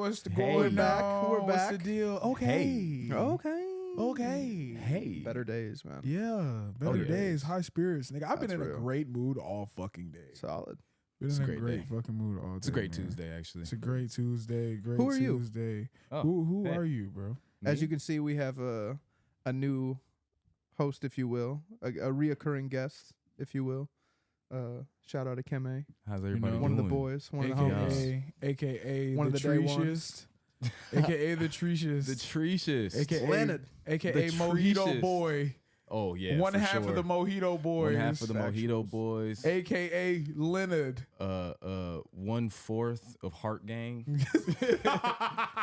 What's going on? We're back. What's the deal? Okay. Okay. Hey. Better days, man. Yeah. Better days. High spirits. Nigga, I've been in That's a real. great mood all fucking day. Solid. Been It's in a a great great day. fucking mood all day. It's a great man. Tuesday, actually. It's a great Tuesday. Great Who are you? Tuesday. Oh, Who hey. are you, bro? As Me? you can see, we have a new host, if you will, a reoccurring guest, if you will. Shout out to Akeme, How's everybody know, one of the doing? boys, one of the homies. AKA One the of the day ones. treeshest. AKA the treeshest. The Treeshest. AKA Leonard. AKA The Mojito treeshest. Boy. Oh, yeah. One for half sure. of the Mojito Boys. One half of the Mojito Factuals. Boys. AKA Leonard. 1/4 of Heart Gang.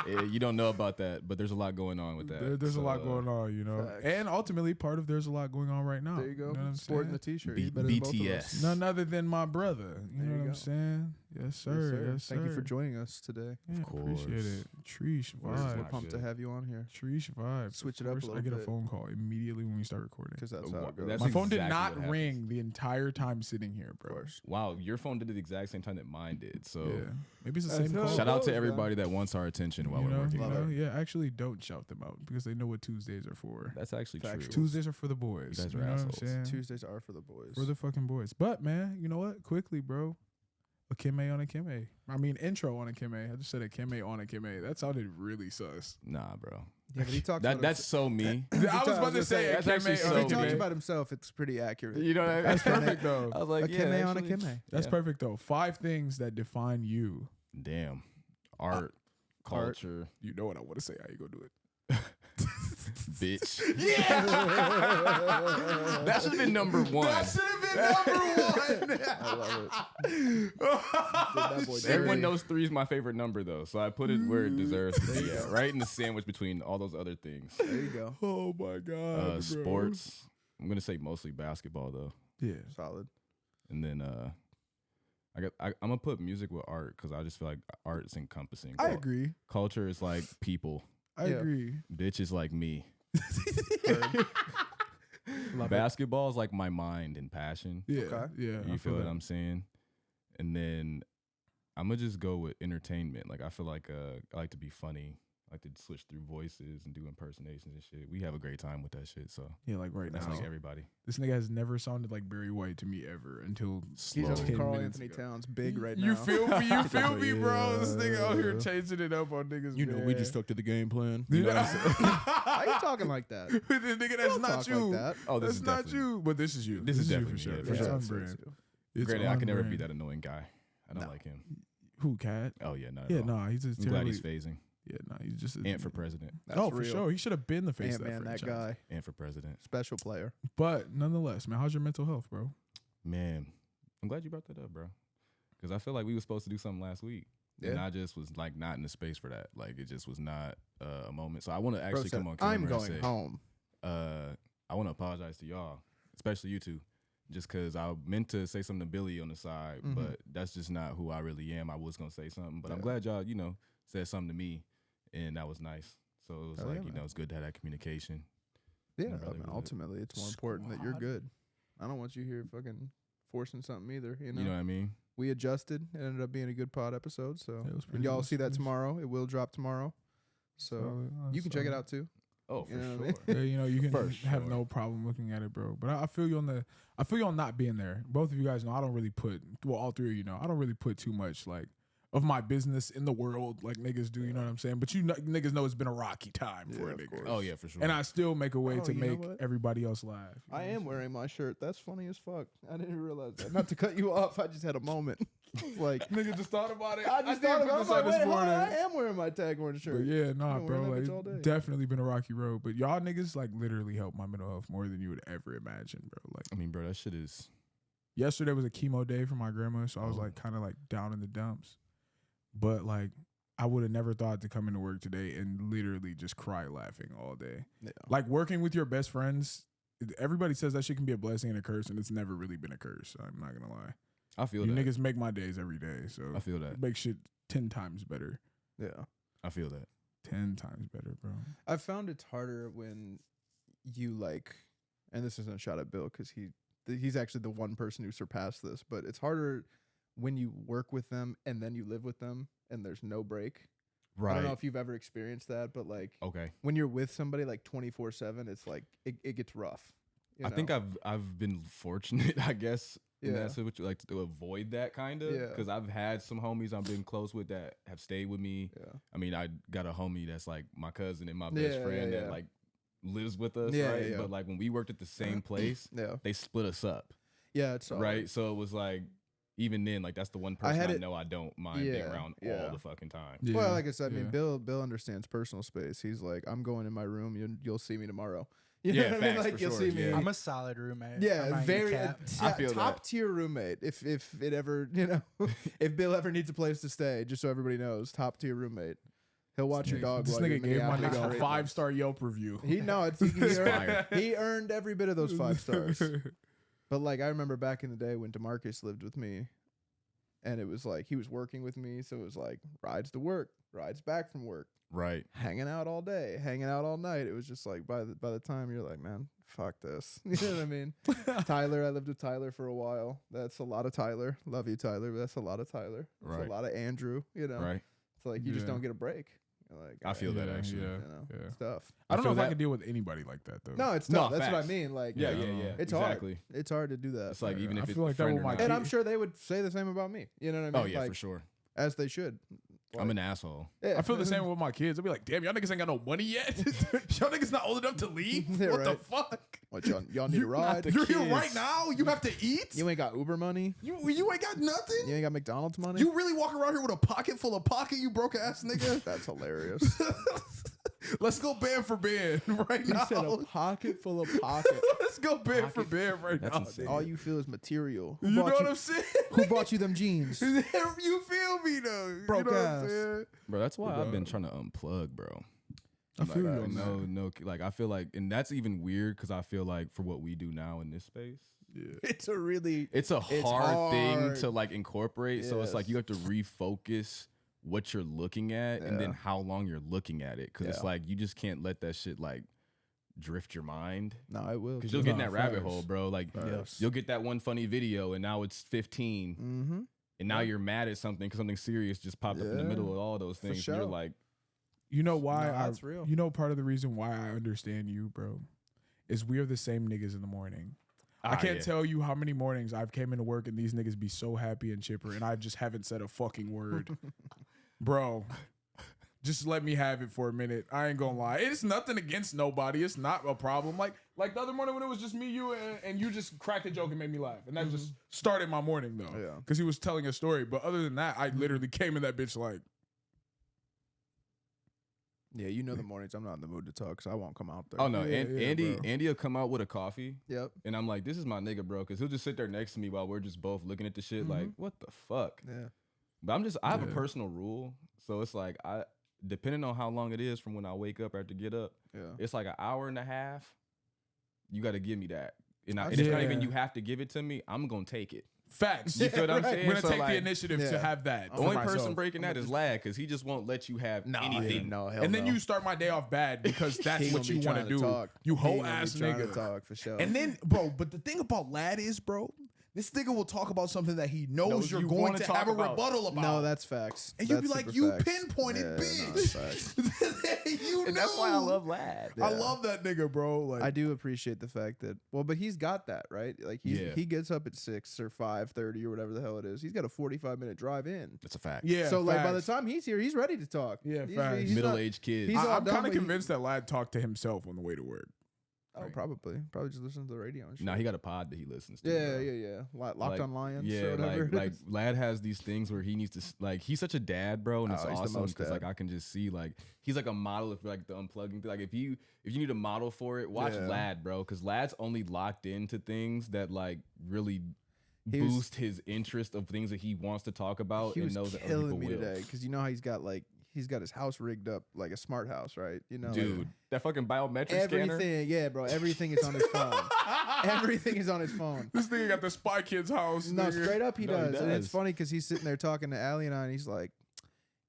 Yeah, you don't know about that, but there's a lot going on with that. There's a lot going on, you know. Facts. And ultimately, part of there's a lot going on right now. There you go. know what I'm Sporting the saying? t-shirt. B- He's better than both of us. BTS. None other than my brother. You There know you what go. I'm saying? Yes, sir. Yes, sir. Thank you for joining us today. Yeah, Of course. Appreciate it. Treesh We're vibes. pumped to good. have you on here Treesh vibes. Switch Of it up a course, little I get a bit. phone call immediately when we start recording. because that's how it goes. That's My phone did exactly not what happens. ring the entire time sitting here, Of bro. course. Wow, your phone did it the exact same time that mine did. So Yeah. Maybe it's the That's same how call. it shout out goes, to man. everybody that wants our attention while you we're know, working. you Love know? it. Yeah, actually don't shout them out because they know what Tuesdays are for. That's actually true. Factual. Tuesdays are for the boys. You guys are know what I'm assholes. saying? Tuesdays are for the boys. For the fucking boys. But man, you know what? Quickly, bro. Akeme on Akeme. I mean, intro on Akeme. I just said Akeme on Akeme. That sounded really sus. Nah, bro. yeah, but he talks That about that's so me. I was about to say that's Akeme actually on so if he me. talks Akeme. about himself, it's pretty accurate. You know what I mean? That's perfect though. I was like, Akeme on actually- Akeme. That's Yeah. perfect though. 5 things that define you. Damn. Art, culture, You know what I want to say. How you gonna do it? bitch. That should have been number one. That should have been number 1. I love it. Did that boy dirty. Everyone knows 3 is my favorite number, though, so I put it where it deserves to be at, right in the sandwich between all those other things. There you go. Oh my god. bro. Sports. I'm gonna say mostly basketball, though, Yeah. Solid. and then I'm gonna put music with art because I just feel like art's encompassing. I agree. Culture is like people. I Yeah. agree. Bitch is like me. Love it. Basketball is like my mind and passion. Yeah. Okay. Yeah. You I feel what that. I'm saying? And then I'm gonna just go with entertainment. Like I feel like I like to be funny. I like to switch through voices and do impersonations and shit. We have a great time with that shit. So Yeah, like right that's now. like everybody. This nigga has never sounded like Barry White to me ever until He's Slow. on 10 Carl minutes Anthony ago. Towns, big right now. You feel me? You feel me, bro? This nigga out here Yeah. changing it up on niggas. You know, man. we just stuck to the game plan. You You know know what I'm saying? Why are you talking like that? the nigga, that's Don't not talk you. like that. Oh, this That's is not definitely- you, but this is you. This is you definitely for sure. me, For yeah, it's for on sure. brand. It's Granted, I on can never be brand. that annoying guy. I don't No. like him. Who, Cat? Oh yeah, not at Yeah, all. nah, he's just I'm glad terribly. he's phasing. Yeah, nah, he's just a, Ant for president. That's oh, for real. sure. He should have been the face of that Man, that franchise. guy. Ant for president. Special player. But nonetheless, man, how's your mental health, bro? Man, I'm glad you brought that up, bro. Because I feel like we were supposed to do something last week. And Yeah. I just was like not in the space for that. Like it just was not a moment. So I want to Bro actually said, come on camera I'm and going say, home. I want to apologize to y'all, especially you two, just because I meant to say something to Billy on the side, Mhm. but that's just not who I really am. I was gonna say something, but I'm Yeah. glad y'all, said something to me, and that was nice. So it was Hell like, yeah, man. it's good to have that communication. Yeah, I'd rather I mean, do it. ultimately, it's more important that you're Squad. good. I don't want you here fucking forcing something either. You know, You know what I mean? we adjusted. It ended up being a good pod episode. So, Yeah, it was and pretty y'all good. see that It was- tomorrow. It will drop tomorrow. So you can check it out too. Oh, for You know what I sure. mean? Yeah, you know, you can For have sure. no problem looking at it, bro. But I feel you I feel you on not being there. Both of you guys know I don't really put, well, all 3 of you know, I don't really put too much like of my business in the world like niggas do. You know what I'm saying? But niggas know it's been a rocky time for a of nigga. course. Oh yeah, for sure. And I still make a way Oh, to you know make what? everybody else laugh. You know I what am I'm wearing my shirt. That's funny as fuck. I didn't realize that. Not to cut you off. I just had a moment. Like, saying? Nigga just thought about it. I just did thought put about this it. on I'm like, this wait, hold on, morning. I am wearing my tag orange shirt. But yeah, nah, been bro. wearing that Like, bitch all day. definitely been a rocky road. But y'all niggas like literally helped my mental health more than you would ever imagine, bro. Like I mean, bro, that shit is. yesterday was a chemo day for my grandma, so I was Oh. like kind of like down in the dumps. But like I would have never thought to come into work today and literally just cry laughing all day. Yeah. Like working with your best friends, everybody says that shit can be a blessing and a curse, and it's never really been a curse. I'm not gonna lie. I feel You that. niggas make my days every day, so I feel that. it makes shit 10 times better. Yeah. I feel that. 10 times better, bro. I found it's harder when you like, and this isn't a shot at Bill because he's actually the one person who surpassed this, but it's harder when you work with them and then you live with them and there's no break. I don't know Right. if you've ever experienced that, but like Okay. when you're with somebody like 24/7, it's like it gets rough. You I know? think I've been fortunate, I guess, in Yeah. that situation, like to avoid that kind of. Yeah. Because I've had some homies I've been close with that have stayed with me. Yeah. I mean, I got a homie that's like my cousin and my best Yeah, friend yeah, that yeah. like lives with us, Yeah, right? yeah. But like when we worked at the same place, Yeah. they split us up, Yeah, it's right? So it was like, even then, like that's the one person had I it- know I don't mind being Yeah, around yeah. all the fucking time. Yeah, Well, like I said, I mean, yeah. Bill understands personal space. He's like, I'm going in my room. You'll see me tomorrow. You Yeah, know what I mean? facts, Like for you'll sure, see me. yeah. I'm a solid roommate. I'm Yeah, not gonna very cap. I feel top that. tier roommate. If it ever, you know, if Bill ever needs a place to stay, just so everybody knows, top tier roommate. He'll watch your dog. This while you're nigga in gave my Minneapolis nigga for a 8 months. 5-star Yelp review. He no, it's Fire. he earned every bit of those 5 stars. But like I remember back in the day when DeMarcus lived with me, and it was like he was working with me, so it was like rides to work, rides back from work, Right. hanging out all day, hanging out all night. It was just like by the time you're like, man, fuck this. You know what I mean? Tyler, I lived with Tyler for a while. That's a lot of Tyler. Love you, Tyler, but that's a lot of Tyler. That's Right. a lot of Andrew. You know, Right. it's like you just Yeah. don't get a break. You're like, I feel that Yeah, actually. yeah. you know, yeah. it's tough. I don't know feel if I that- can deal with anybody like that though. No, it's No, tough. That's what I facts. mean. Like, Yeah, Yeah, yeah, I don't yeah. know. it's exactly. hard. It's hard to do that. It's like Yeah, even I if it's feel like that friend with or my not. And kid- I'm sure they would say the same about me. You know what I mean? Oh yeah, like, for sure. as they should. I'm an asshole. Yeah. I feel the same with my kids. I'll be like, damn, y'all niggas ain't got no money yet. Y'all niggas not old enough to leave. Yeah, What the right. fuck? What y'all need a ride? You're here right now. You have to eat. You ain't got Uber money. You ain't got nothing. You ain't got McDonald's money. You really walk around here with a pocket full of pocket, you broke ass nigga. That's hilarious. Let's go band for band right You now. said a pocket full of pocket. Let's go band for band right That's now. insane. All you feel is material. Who You know bought what I'm saying? Who bought you them jeans? You feel me though? Broke you know ass. What I'm saying? Bro, that's why I've been Bro. trying to unplug, bro. I feel you Like, on that. no, like I feel like, and that's even weird because I feel like for what we do now in this space, Yeah. It's a really it's a It's hard thing hard. to like incorporate. So it's like Yes. you have to refocus what you're looking at and then Yeah. how long you're looking at it. Cause it's Yeah. like you just can't let that shit like drift your mind. No, I will. Cause you'll get in Nah, that rabbit facts. hole, bro. Like Yes. you'll get that one funny video and now it's 15 Mm-hmm. and now you're mad at something because something serious just popped up in the Yeah, middle of all those for things. And you're sure. like, You know why? No, that's real. You know part of the reason why I understand you, bro, is we're the same niggas in the morning. I can't yeah. tell you how many mornings I've came into work and these niggas be so happy and chipper, and I just haven't said a fucking word, bro. Just let me have it for a minute. I ain't gonna lie. It's nothing against nobody. It's not a problem. Like the other morning when it was just me, you, and you just cracked a joke and made me laugh, and that just started my morning though. Yeah. Because he was telling a story. But other than that, I literally came in that bitch like. Yeah, you know the mornings I'm not in the mood to talk, so I won't come out there. Oh no, Yeah, yeah, Andy bro. will come out with a coffee. Yep. And I'm like, this is my nigga, bro, because he'll just sit there next to me while we're just both looking at the shit like, what the fuck? Yeah. But I have a Yeah. personal rule. So it's like, depending on how long it is from when I wake up or have to get up, Yeah. it's like an hour and a half. You got to give me that. And I it's not see. even Yeah. you have to give it to me. I'm going to take it. Facts. You feel what I'm right. saying? I'm gonna So, take like, the initiative to Yeah. have that. The for only myself. person breaking that is Lad because he just won't let you have anything. No, hell And then no. you start my day off bad because that's He what gonna you be want trying to do. talk. You He whole gonna be ass trying to nigga. talk for sure. And then, bro, but the thing about Lad is, bro, this nigga will talk about something that he knows you're you going wanna to talk have a about. rebuttal about. no, that's facts. And you That's be like, super you facts. pinpointed, Yeah, no, bitch. that's facts. You And know. that's why I love Lad. I Yeah. love that nigga, bro. Like, I do appreciate the fact that but he's got that, right? Like Yeah. he gets up at 6 or 5:30 or whatever the hell it is. He's got a 45-minute drive in. That's a fact. yeah. So like by the facts. time he's here, he's ready to talk. Yeah, He's- facts. he's not- Middle-aged kids. he's all I'm done kind of with- convinced that Lad talked to himself on the way to work. Oh, Right. probably just listen to the radio and shit. Nah, he got a pod that he listens to. yeah, bro. yeah. Locked Like, on Lions. Yeah, or whatever. like Lad has these things where he needs to like he's such a dad, bro, and it's Oh, he's the awesome most because like dad. I can just see like he's like a model of like the unplugging thing. Like if you need a model for it, watch Yeah. Lad, bro, because Lad's only locked into things that like really He was- boost his interest of things that he wants to talk about he and was knows that other killing people me will. today because you know how he's got his house rigged up like a smart house, right? You know, like, Dude, that fucking biometric scanner. everything. Yeah, bro. Everything is on his phone. Everything is on his phone. This nigga got the Spy Kids house. No, nigga. straight up he No, he does. And it's does. funny because he's sitting there talking to Allie and I, and he's like,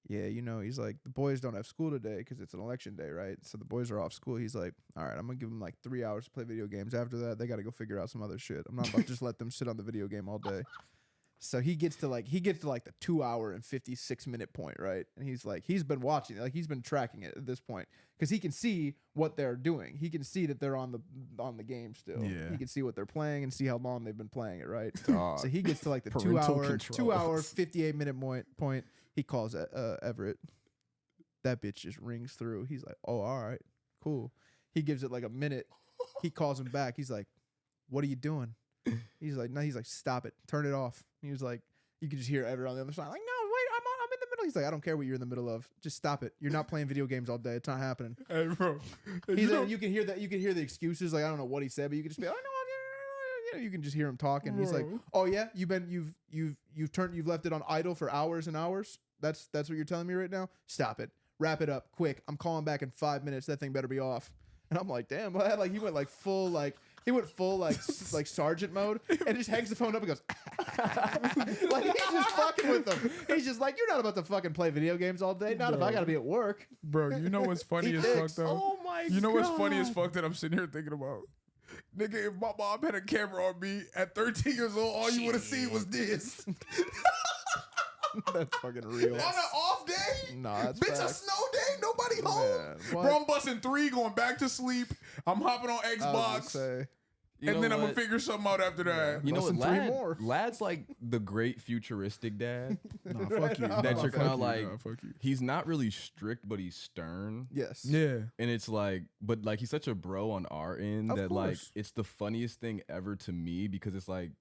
yeah, you know, he's like, the boys don't have school today because it's an election day, right? So the boys are off school. He's like, all right, I'm going to give them like 3 hours to play video games. After that, they got to go figure out some other shit. I'm not about to just let them sit on the video game all day. So he gets to like the 2 hour and 56-minute point, right? And he's like, he's been watching it, like he's been tracking it at this point because he can see what they're doing. He can see that they're on the game still. Yeah. He can see what they're playing and see how long they've been playing it, right? Dog. So he gets to like the Parental 2 hour controls. 58-minute point. He calls Everett. That bitch just rings through. He's like, oh, all right, cool. He gives it like a minute. He calls him back. He's like, what are you doing? He's like, no. He's like, stop it. Turn it off. He was like, you can just hear Everett on the other side. Like, no, wait, I'm in the middle. He's like, I don't care what you're in the middle of. Just stop it. You're not playing video games all day. It's not happening. Hey, bro. He's like, you can hear that. You can hear the excuses. Like, I don't know what he said, but you can just be like, oh, no, you can just hear him talking. He's like, Bro. oh yeah, you've left it on idle for hours and hours. That's what you're telling me right now. Stop it. Wrap it up quick. I'm calling back in 5 minutes. That thing better be off. And I'm like, damn. Like he went full sergeant mode and just hangs the phone up and goes like he's just fucking with them. He's just like, you're not about to fucking play video games all day. Not if I gotta be at work. Bro, you know what's funny He as thinks, fuck though? oh my You know what's funny as God. fuck that I'm sitting here thinking about? Nigga, if my mom had a camera on me at 13 years old, all you would have seen was this. That's fucking real. On an off day? Nah, that's Bitch, a facts. snow day? Nobody home? Man, what? Bro, I'm busting 3, going back to sleep. I'm hopping on I was gonna Xbox. say, You And know then I'm what? going to figure something out after that. You know what? Busting 3 more. Lad's like the great futuristic dad. Nah, fuck you. That That Nah, you're fuck kinda you. like- Nah, fuck you. He's not really strict, but he's stern. yes. Yeah. And it's like, but like he's such a bro on our end Of that like course. it's the funniest thing ever to me because it's like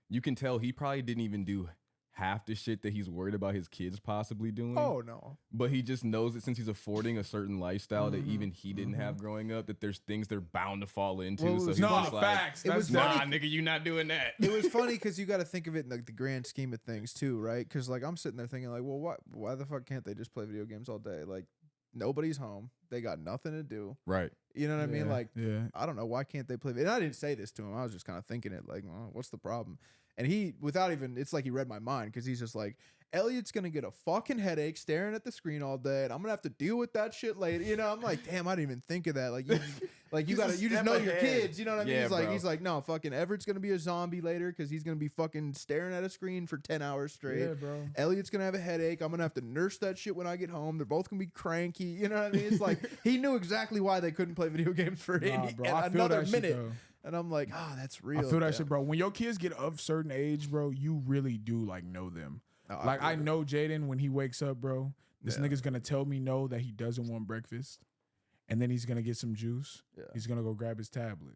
you can tell he probably didn't even do half the shit that he's worried about his kids possibly doing. Oh no. But he just knows that since he's affording a certain lifestyle that Mhm, even he didn't have growing up, that there's things they're bound to fall into. Well, it so was he's No, just like, facts. it was That's nah, funny- nigga, you not doing that. It was funny because you got to think of it in like the grand scheme of things too, right? Because like I'm sitting there thinking like, well, why the fuck can't they just play video games all day? Like nobody's home, they got nothing to do. Right. You know what I mean? Yeah, Like yeah. I don't know why can't they play. And I didn't say this to him. I was just kind of thinking it like, well, what's the problem? And he, without even, it's like he read my mind because he's just like, Elliot's gonna get a fucking headache staring at the screen all day, and I'm gonna have to deal with that shit later. You know, I'm like, damn, I didn't even think of that. Like, you He's gotta, a you just step know your ahead. kids. You know what I mean? Yeah, He's bro. like, no, fucking Everett's gonna be a zombie later because he's gonna be fucking staring at a screen for 10 hours straight. Yeah, bro. Elliot's gonna have a headache. I'm gonna have to nurse that shit when I get home. They're both gonna be cranky. You know what I mean? It's like he knew exactly why they couldn't play video games for Nah, bro. I feel another that shit, minute. though. And I'm like, that's real. I feel that damn. shit, bro. When your kids get of certain age, bro, you really do like know them. No, Like feel I it. know Jaden when he wakes up, bro. This Yeah. nigga's gonna tell me no that he doesn't want breakfast, and then he's gonna get some juice. Yeah. He's gonna go grab his tablet.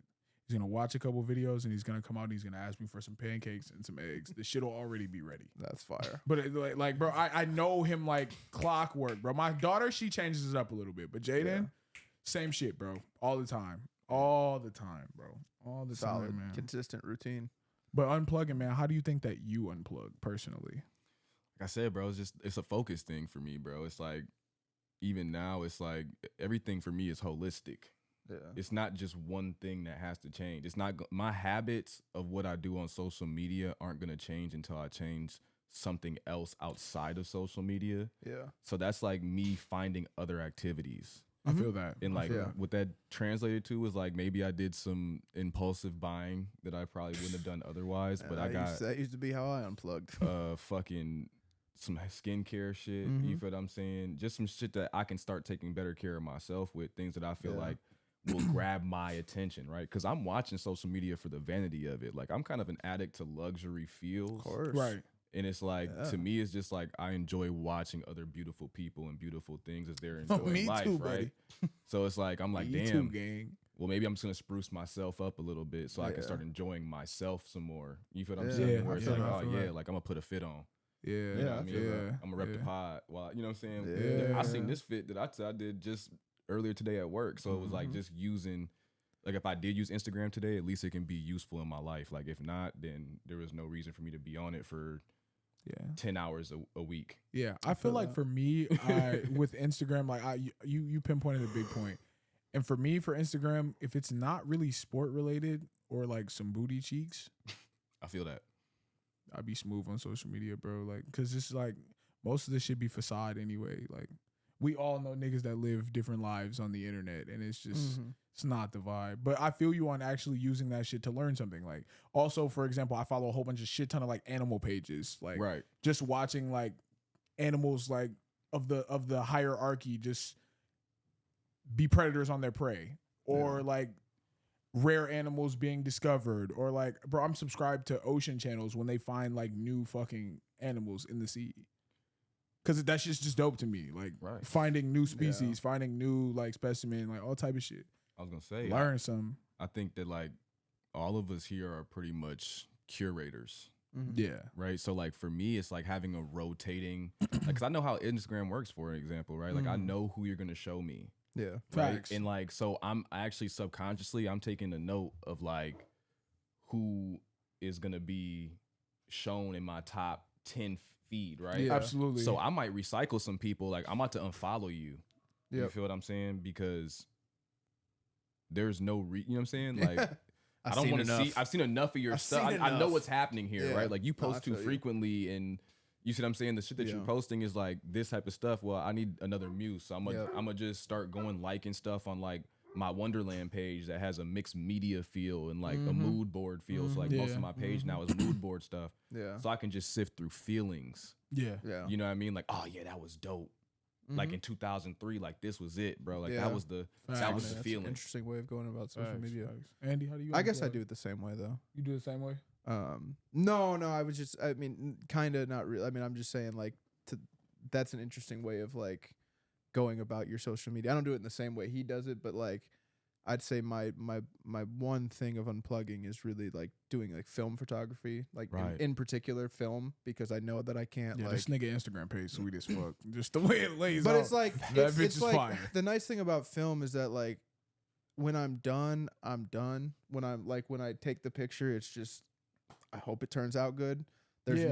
He's gonna watch a couple videos, and he's gonna come out and he's gonna ask me for some pancakes and some eggs. The shit'll already be ready. That's fire. But like, bro, I know him like clockwork, bro. My daughter, she changes it up a little bit, but Jaden, Yeah. same shit, bro. All the time, all the time, bro. All the Solid, time, man. consistent routine. But unplugging, man. How do you think that you unplug personally? Like I said, bro, it's a focus thing for me, bro. It's like even now, it's like everything for me is holistic. Yeah. It's not just one thing that has to change. It's not my habits of what I do on social media aren't gonna change until I change something else outside of social media. Yeah. So that's like me finding other activities. I feel that. And like Yeah. what that translated to was like maybe I did some impulsive buying that I probably wouldn't have done otherwise. But I got that used to be how I unplugged. fucking some skincare shit. Mhm. You feel what I'm saying? Just some shit that I can start taking better care of myself with, things that I feel Yeah. like will grab my attention, right? Because I'm watching social media for the vanity of it. Like I'm kind of an addict to luxury feels. Of course. Right. And it's like Yeah. to me, it's just like I enjoy watching other beautiful people and beautiful things as they're Oh, enjoying me life, too, right? buddy. So it's like I'm like, Me damn. too, gang. Well, maybe I'm just gonna spruce myself up a little bit so I can Yeah. start enjoying myself some more. You feel what I'm Yeah, saying? I Where it's feel like, that, I oh feel yeah, that. like I'm gonna put a fit on. Yeah. You know what I mean? Yeah. I'm gonna rep the yeah. pod. While you know what I'm saying? Yeah. I seen this fit that I did just earlier today at work. So it was like just using, like if I did use Instagram today, at least it can be useful in my life. Like if not, then there was no reason for me to be on it for Yeah. 10 hours a week. Yeah. I feel like that. for me, with Instagram, like you pinpointed a big point. And for me, for Instagram, if it's not really sport related or like some booty cheeks, I feel that. I'd be smooth on social media, bro. Like, cause it's like most of this should be facade anyway. Like, we all know niggas that live different lives on the internet, and it's just Mhm. it's not the vibe. But I feel you on actually using that shit to learn something. Like, also, for example, I follow a whole bunch of shit ton of like animal pages, like Right. just watching like animals like of the hierarchy just be predators on their prey, or like rare animals being discovered, or like, bro, I'm subscribed to ocean channels when they find like new fucking animals in the sea. Cause that shit's just dope to me. Like finding new species, finding new like specimen, like all type of shit. I was gonna say, learn some. I think that like all of us here are pretty much curators. Mhm. Yeah. Right. So like for me, it's like having a rotating, like, cause I know how Instagram works, for example, right? Like I know who you're gonna show me. Yeah. Right. Facts. And like, so I'm actually subconsciously, I'm taking a note of like who is gonna be shown in my top 10 feed, right? Yeah. Absolutely. So I might recycle some people. Like I'm about to unfollow you. You Yep. feel what I'm saying? Because there's no you know what I'm saying? Like I don't seen want to enough. see. I've seen enough of your I've stuff. seen I know enough. what's happening here, Yeah. right? Like you No, I post too feel you. frequently, and you see what I'm saying. The shit that you're Yeah. posting is like this type of stuff. Well, I need another muse, so I'm Yep. gonna just start going liking stuff on like my Wonderland page that has a mixed media feel and like a mood board feel. So like most Yeah. of my page now is mood board stuff, Yeah. so I can just sift through feelings. Yeah. Yeah. You know what I mean? Like, oh yeah, that was dope. Like in 2003, like this was it, bro. Like Yeah. that was the Facts. the That's an feeling. interesting way of going about social Facts, media. facts. Andy, how do you? I guess I unplug? do it the same way though. You do the same way. No, I was just, I mean, kind of not really. I mean, I'm just saying like that's an interesting way of like going about your social media. I don't do it in the same way he does it, but like I'd say my one thing of unplugging is really like doing like film photography, like in particular film, because I know that I can't Yeah, like. this nigga Instagram page sweet as fuck. Just the way it lays But out. it's like that bitch it's is like fire. the nice thing about film is that like when I'm done, I'm done. When I take the picture, it's just I hope it turns out good. There's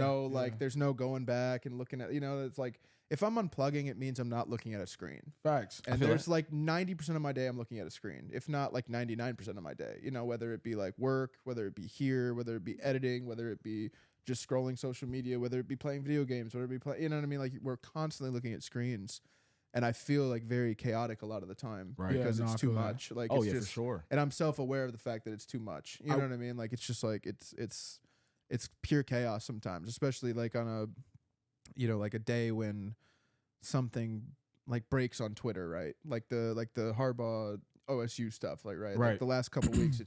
there's no going back and looking at, it's like if I'm unplugging, it means I'm not looking at a screen. Facts. And there's like 90% of my day I'm looking at a screen, if not like 99% of my day, whether it be like work, whether it be here, whether it be editing, whether it be just scrolling social media, whether it be playing video games, whether it be you know what I mean? Like we're constantly looking at screens. And I feel like very chaotic a lot of the time because I it's too feel that. much. Like Oh it's yeah, just, for sure. and I'm self-aware of the fact that it's too much. You know what I mean? Like it's just like it's pure chaos sometimes, especially like on a like a day when something like breaks on Twitter, right? Like the Harbaugh OSU stuff, like right. Like the last couple weeks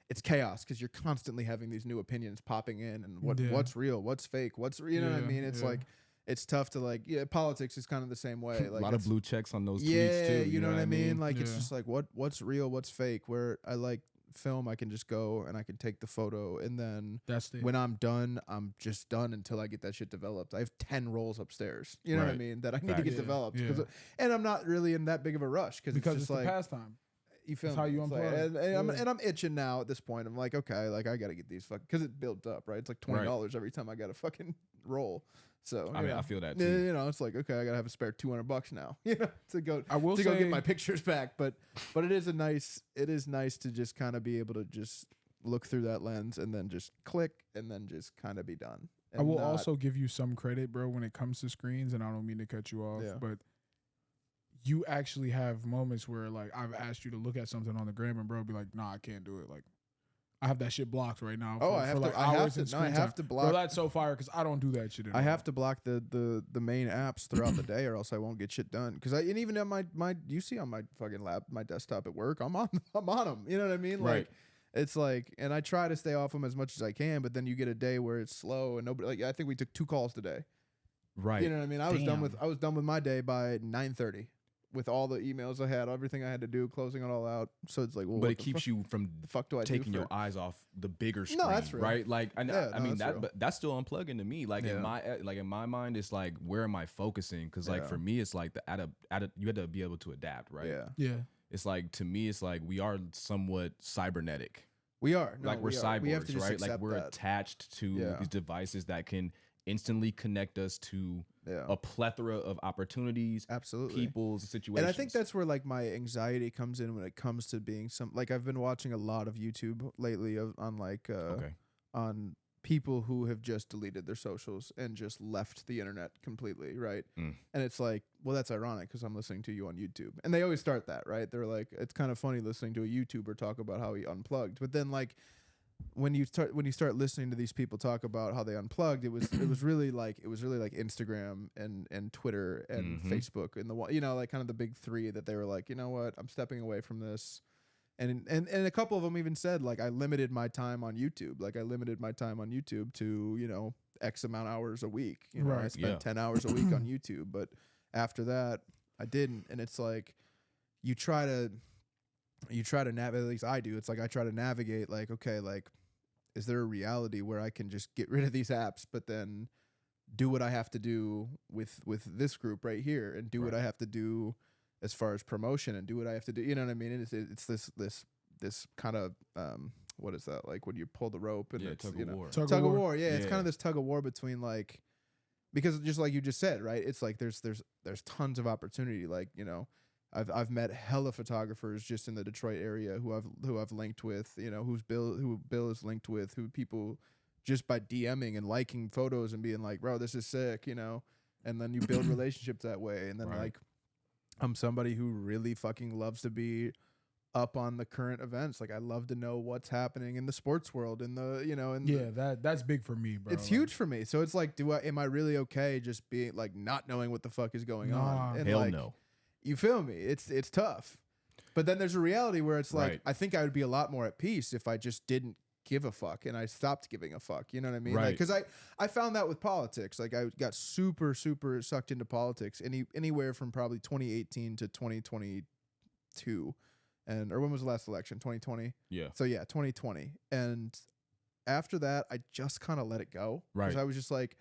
it's chaos because you're constantly having these new opinions popping in and what's real, what's fake, what's you know what I mean? It's like it's tough to like politics is kind of the same way. Like a lot of blue checks on those tweets yeah, too. you know what I mean? Like it's just like what's real, what's fake. Where I like film, I can just go and I can take the photo, and then when I'm done, I'm just done until I get that shit developed. I have 10 rolls upstairs, you know what I mean, that I need to get developed, and I'm not really in that big of a rush because it's just the like pastime. You feel That's me? how you It's like- unplug. and I'm itching now at this point. I'm like, okay, like I gotta get these fucking because it builds up, right? It's like $20 every time I got a fucking roll. So I mean, I feel that yeah, too. it's like, okay, I gotta have a spare $200 now, to go I will to go say- get my pictures back. But it is nice to just kind of be able to just look through that lens and then just click and then just kind of be done. I will also give you some credit, bro, when it comes to screens, and I don't mean to cut you off, but you actually have moments where like I've asked you to look at something on the gram and bro be like, nah, I can't do it. Like I have that shit blocked right now. Oh, for, I have for to. like I have hours to. and No, I screen have time. to block. Bro, that's so fire because I don't do that shit anymore. I have to block the main apps throughout the day, or else I won't get shit done. Because and even on my you see on my fucking my desktop at work, I'm on them. You know what I mean? Right. Like it's like, and I try to stay off them as much as I can, but then you get a day where it's slow and nobody. Like I think we took 2 calls today. Right. You know what I mean? I was done with my day by 9:30. With all the emails I had, everything I had to do, closing it all out. So it's like, well, but it keeps you from the fuck do I taking do your eyes off the bigger screen, No, that's real. right? Like, I mean that's real. but that's still unplugging to me. Like in my mind, it's like, where am I focusing? Because like for me, it's like you had to be able to adapt, right? Yeah. It's like to me, it's like we are somewhat cybernetic. We are. No, like we're cyborgs, we have to just right? Like accept we're that. attached to these devices that can instantly connect us to a plethora of opportunities, absolutely, people's situations. And I think that's where like my anxiety comes in when it comes to being like I've been watching a lot of YouTube lately on like on people who have just deleted their socials and just left the internet completely, right? And it's like, well, that's ironic because I'm listening to you on YouTube. And they always start that, right? They're like, it's kind of funny listening to a YouTuber talk about how he unplugged. But then like when you start listening to these people talk about how they unplugged, it was really like Instagram and Twitter and Facebook and like kind of the big three that they were like, you know what, I'm stepping away from this. And a couple of them even said, like, I limited my time on YouTube. Like, I limited my time on YouTube to, you know, X amount of hours a week. You know, I spent 10 hours a week on YouTube. But after that, I didn't. And it's like, you try to navigate, at least I do. It's like, I try to navigate, like, okay, like, is there a reality where I can just get rid of these apps, but then do what I have to do with this group right here and do what I have to do as far as promotion and do what I have to do, you know what I mean? And it's this kind of what is that, like when you pull the rope and it's tug you of know war. tug of war, it's kind of this tug of war between, like, because just like you just said, right? It's like there's tons of opportunity. Like, you know, I've met hella photographers just in the Detroit area who I've linked with, you know, who Bill is linked with, who people just by DMing and liking photos and being like, bro, this is sick, you know, and then you build relationships that way, and then like. I'm somebody who really fucking loves to be up on the current events. Like, I love to know what's happening in the sports world, in the, you know, and that's big for me, bro. It's huge for me. So it's like, am I really okay just being like not knowing what the fuck is going on? And hell like, no. You feel me? It's tough. But then there's a reality where it's like, Right. I think I would be a lot more at peace if I just didn't give a fuck and I stopped giving a fuck. You know what I mean? Right. Because I found that with politics. Like, I got super sucked into politics anywhere from probably 2018 to 2022. Or when was the last election? 2020? Yeah. So yeah, 2020. And after that, I just kind of let it go. Right. Because I was just like,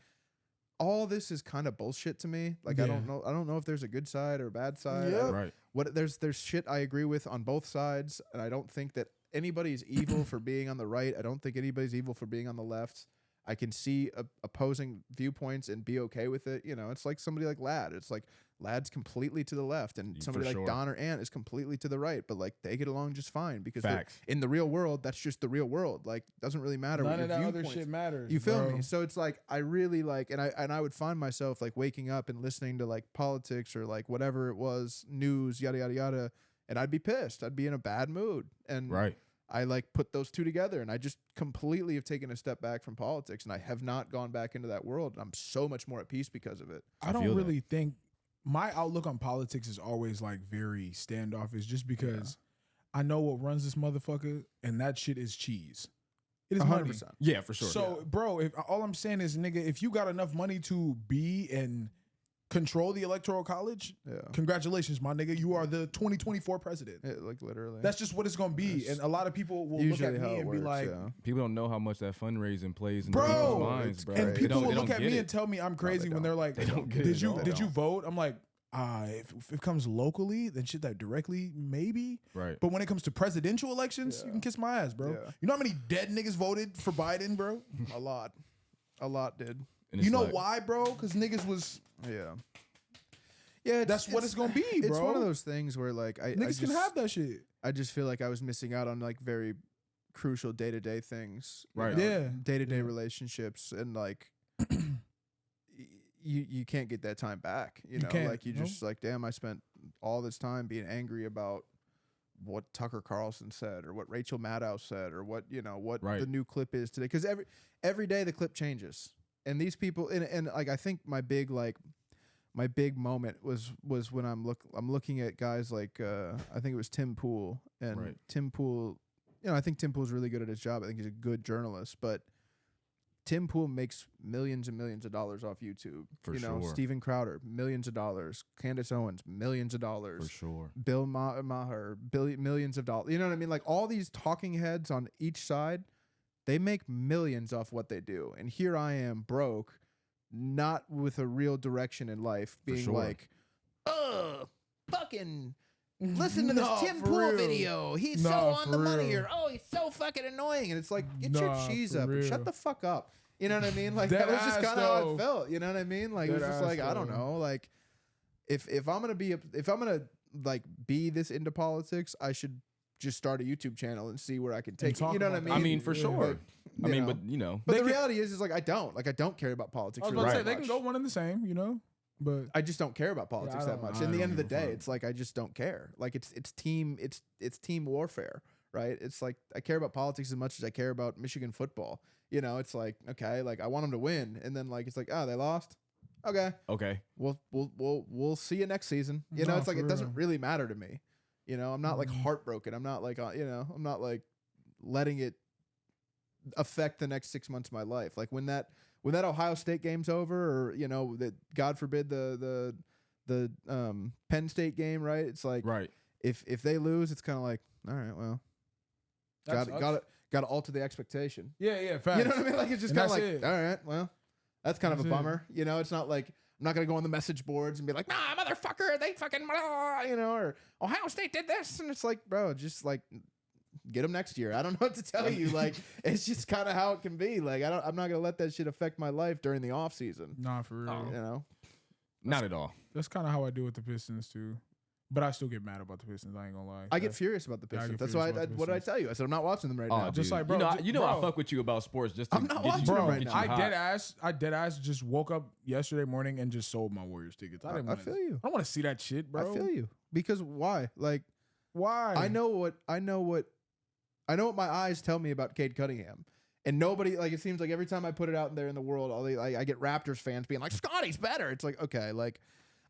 all this is kind of bullshit to me. Like, I don't know if there's a good side or a bad side. Yeah. Right. There's shit I agree with on both sides, and I don't think that anybody's evil for being on the right. I don't think anybody's evil for being on the left. I can see opposing viewpoints and be okay with it. You know, it's like somebody like Ladd. It's like Ladd's completely to the left, and somebody like Don or Ant is completely to the right. But like, they get along just fine because in the real world, that's just the real world. Like, doesn't really matter. None of that other shit matters. You feel me? So it's like, I really like, and I would find myself like waking up and listening to like politics or like whatever it was, news, yada yada yada, and I'd be pissed. I'd be in a bad mood, and I like put those two together, and I just completely have taken a step back from politics, and I have not gone back into that world. And I'm so much more at peace because of it. I don't really think my outlook on politics is always like very standoffish, just because I know what runs this motherfucker, and that shit is cheese. It is 100%. Money. Yeah, for sure. So, bro, if all I'm saying is, nigga, if you got enough money to be and control the electoral college, congratulations, my nigga. You are the 2024 president. Like, literally. That's just what it's going to be. And a lot of people will look at me and be like, people don't know how much that fundraising plays in bro, people's minds, bro. And people will look at me and tell me I'm crazy when they're like, did you vote? I'm like, if it comes locally, then shit that directly, maybe. Right. But when it comes to presidential elections, you can kiss my ass, bro. Yeah. You know how many dead niggas voted for Biden, bro? A lot did. You know why, bro? Because niggas was... Yeah, that's what it's gonna be, bro. It's one of those things where like niggas can have that shit. I just feel like I was missing out on like very crucial day-to-day things. Right. Day-to-day relationships, and like you can't get that time back. You know, like you just like, damn, I spent all this time being angry about what Tucker Carlson said or what Rachel Maddow said or what, you know, what the new clip is today. Because every day the clip changes. And these people, and like, I think my big moment was when I'm looking at guys like I think it was Tim Pool, and Tim Pool, you know, I think Tim Pool's really good at his job. I think he's a good journalist, but Tim Pool makes millions and millions of dollars off YouTube. For you know, sure. Steven Crowder, millions of dollars. Candace Owens, millions of dollars. For sure. Bill Maher, millions of dollars. You know what I mean? Like, all these talking heads on each side, they make millions off what they do. And here I am, broke, not with a real direction in life, being like, fucking listen to this Tim Pool video. He's so on the money, or he's so fucking annoying. And it's like, get your cheese up and shut the fuck up. You know what I mean? Like, that was just kind of how it felt. You know what I mean? Like, it was just like, I don't know. Like, if I'm gonna be like be this into politics, I should just start a YouTube channel and see where I can take it. talk You know what I about mean? that. I mean, for Yeah. sure. But, you know. But you know, But They the can- reality is like I don't care about politics. I was really about to say that they can much. go one and the same, you know. But I just don't care about politics I that don't- much. I In the don't end of the give a day, fuck. it's like I just don't care. Like it's team warfare, right? It's like I care about politics as much as I care about Michigan football. You know, it's like okay, like I want them to win, and then like it's like oh they lost, okay, okay. we'll see you next season. You know, No, it's like for it doesn't real. really matter to me. You know, I'm not like Mhm. heartbroken. I'm not like you know, I'm not like letting it affect the next 6 months of my life. Like when that Ohio State game's over, or you know that God forbid the Penn State game, right? It's like Right. if they lose, it's kind of like all right, well, That sucks. got to alter the expectation. yeah, facts. You know what I mean? Like it's just And kind of that's like it. all right, well, that's kind of That's a it. bummer. You know, it's not like I'm not gonna go on the message boards and be like, nah, motherfucker, they fucking blah, you know, or Ohio State did this, and it's like, bro, just like get them next year. I don't know what to tell you. Like it's just kind of how it can be. Like I'm not gonna let that shit affect my life during the off season. Nah, for real. You know, Not at all. That's kind of how I do with the Pistons too. But I still get mad about the Pistons. I ain't gonna lie. I get furious about the Yeah, I Pistons. get That's why. furious about the What did I Pistons. tell you? I said I'm not watching them right Oh, now. just dude. like, bro, you know, I bro. fuck with you about sports just to I'm not get watching you, them Bro, right get now. you hot. I dead ass just woke up yesterday morning and just sold my Warriors tickets. I didn't. I wanna- feel you. I don't want to see that shit, bro. I feel you because why? Like Why? I know what my eyes tell me about Cade Cunningham. And nobody, like, it seems like every time I put it out there in the world, I get Raptors fans being like, Scotty's better. It's like, okay, like,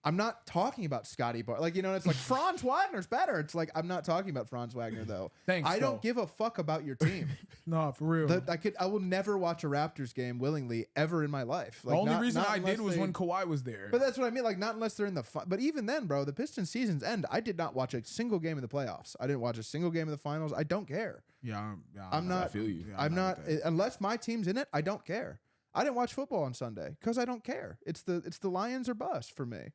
I'm not talking about Scotty Bar. Like, you know, it's like Franz Wagner's better. It's like, I'm not talking about Franz Wagner, though. Thanks, I though. don't give a fuck about your team. No, for real. I will never watch a Raptors game willingly ever in my life. The Like, only not- reason not I unless did was they- when Kawhi was there. But that's what I mean. Like, not unless they're in the but even then, bro, the Pistons seasons end. I did not watch a single game in the playoffs. I didn't watch a single game in the finals. I don't care. I'm not. I feel you. Yeah, I'm not with that. unless my team's in it. I don't care. I didn't watch football on Sunday because I don't care. It's the Lions or bust for me.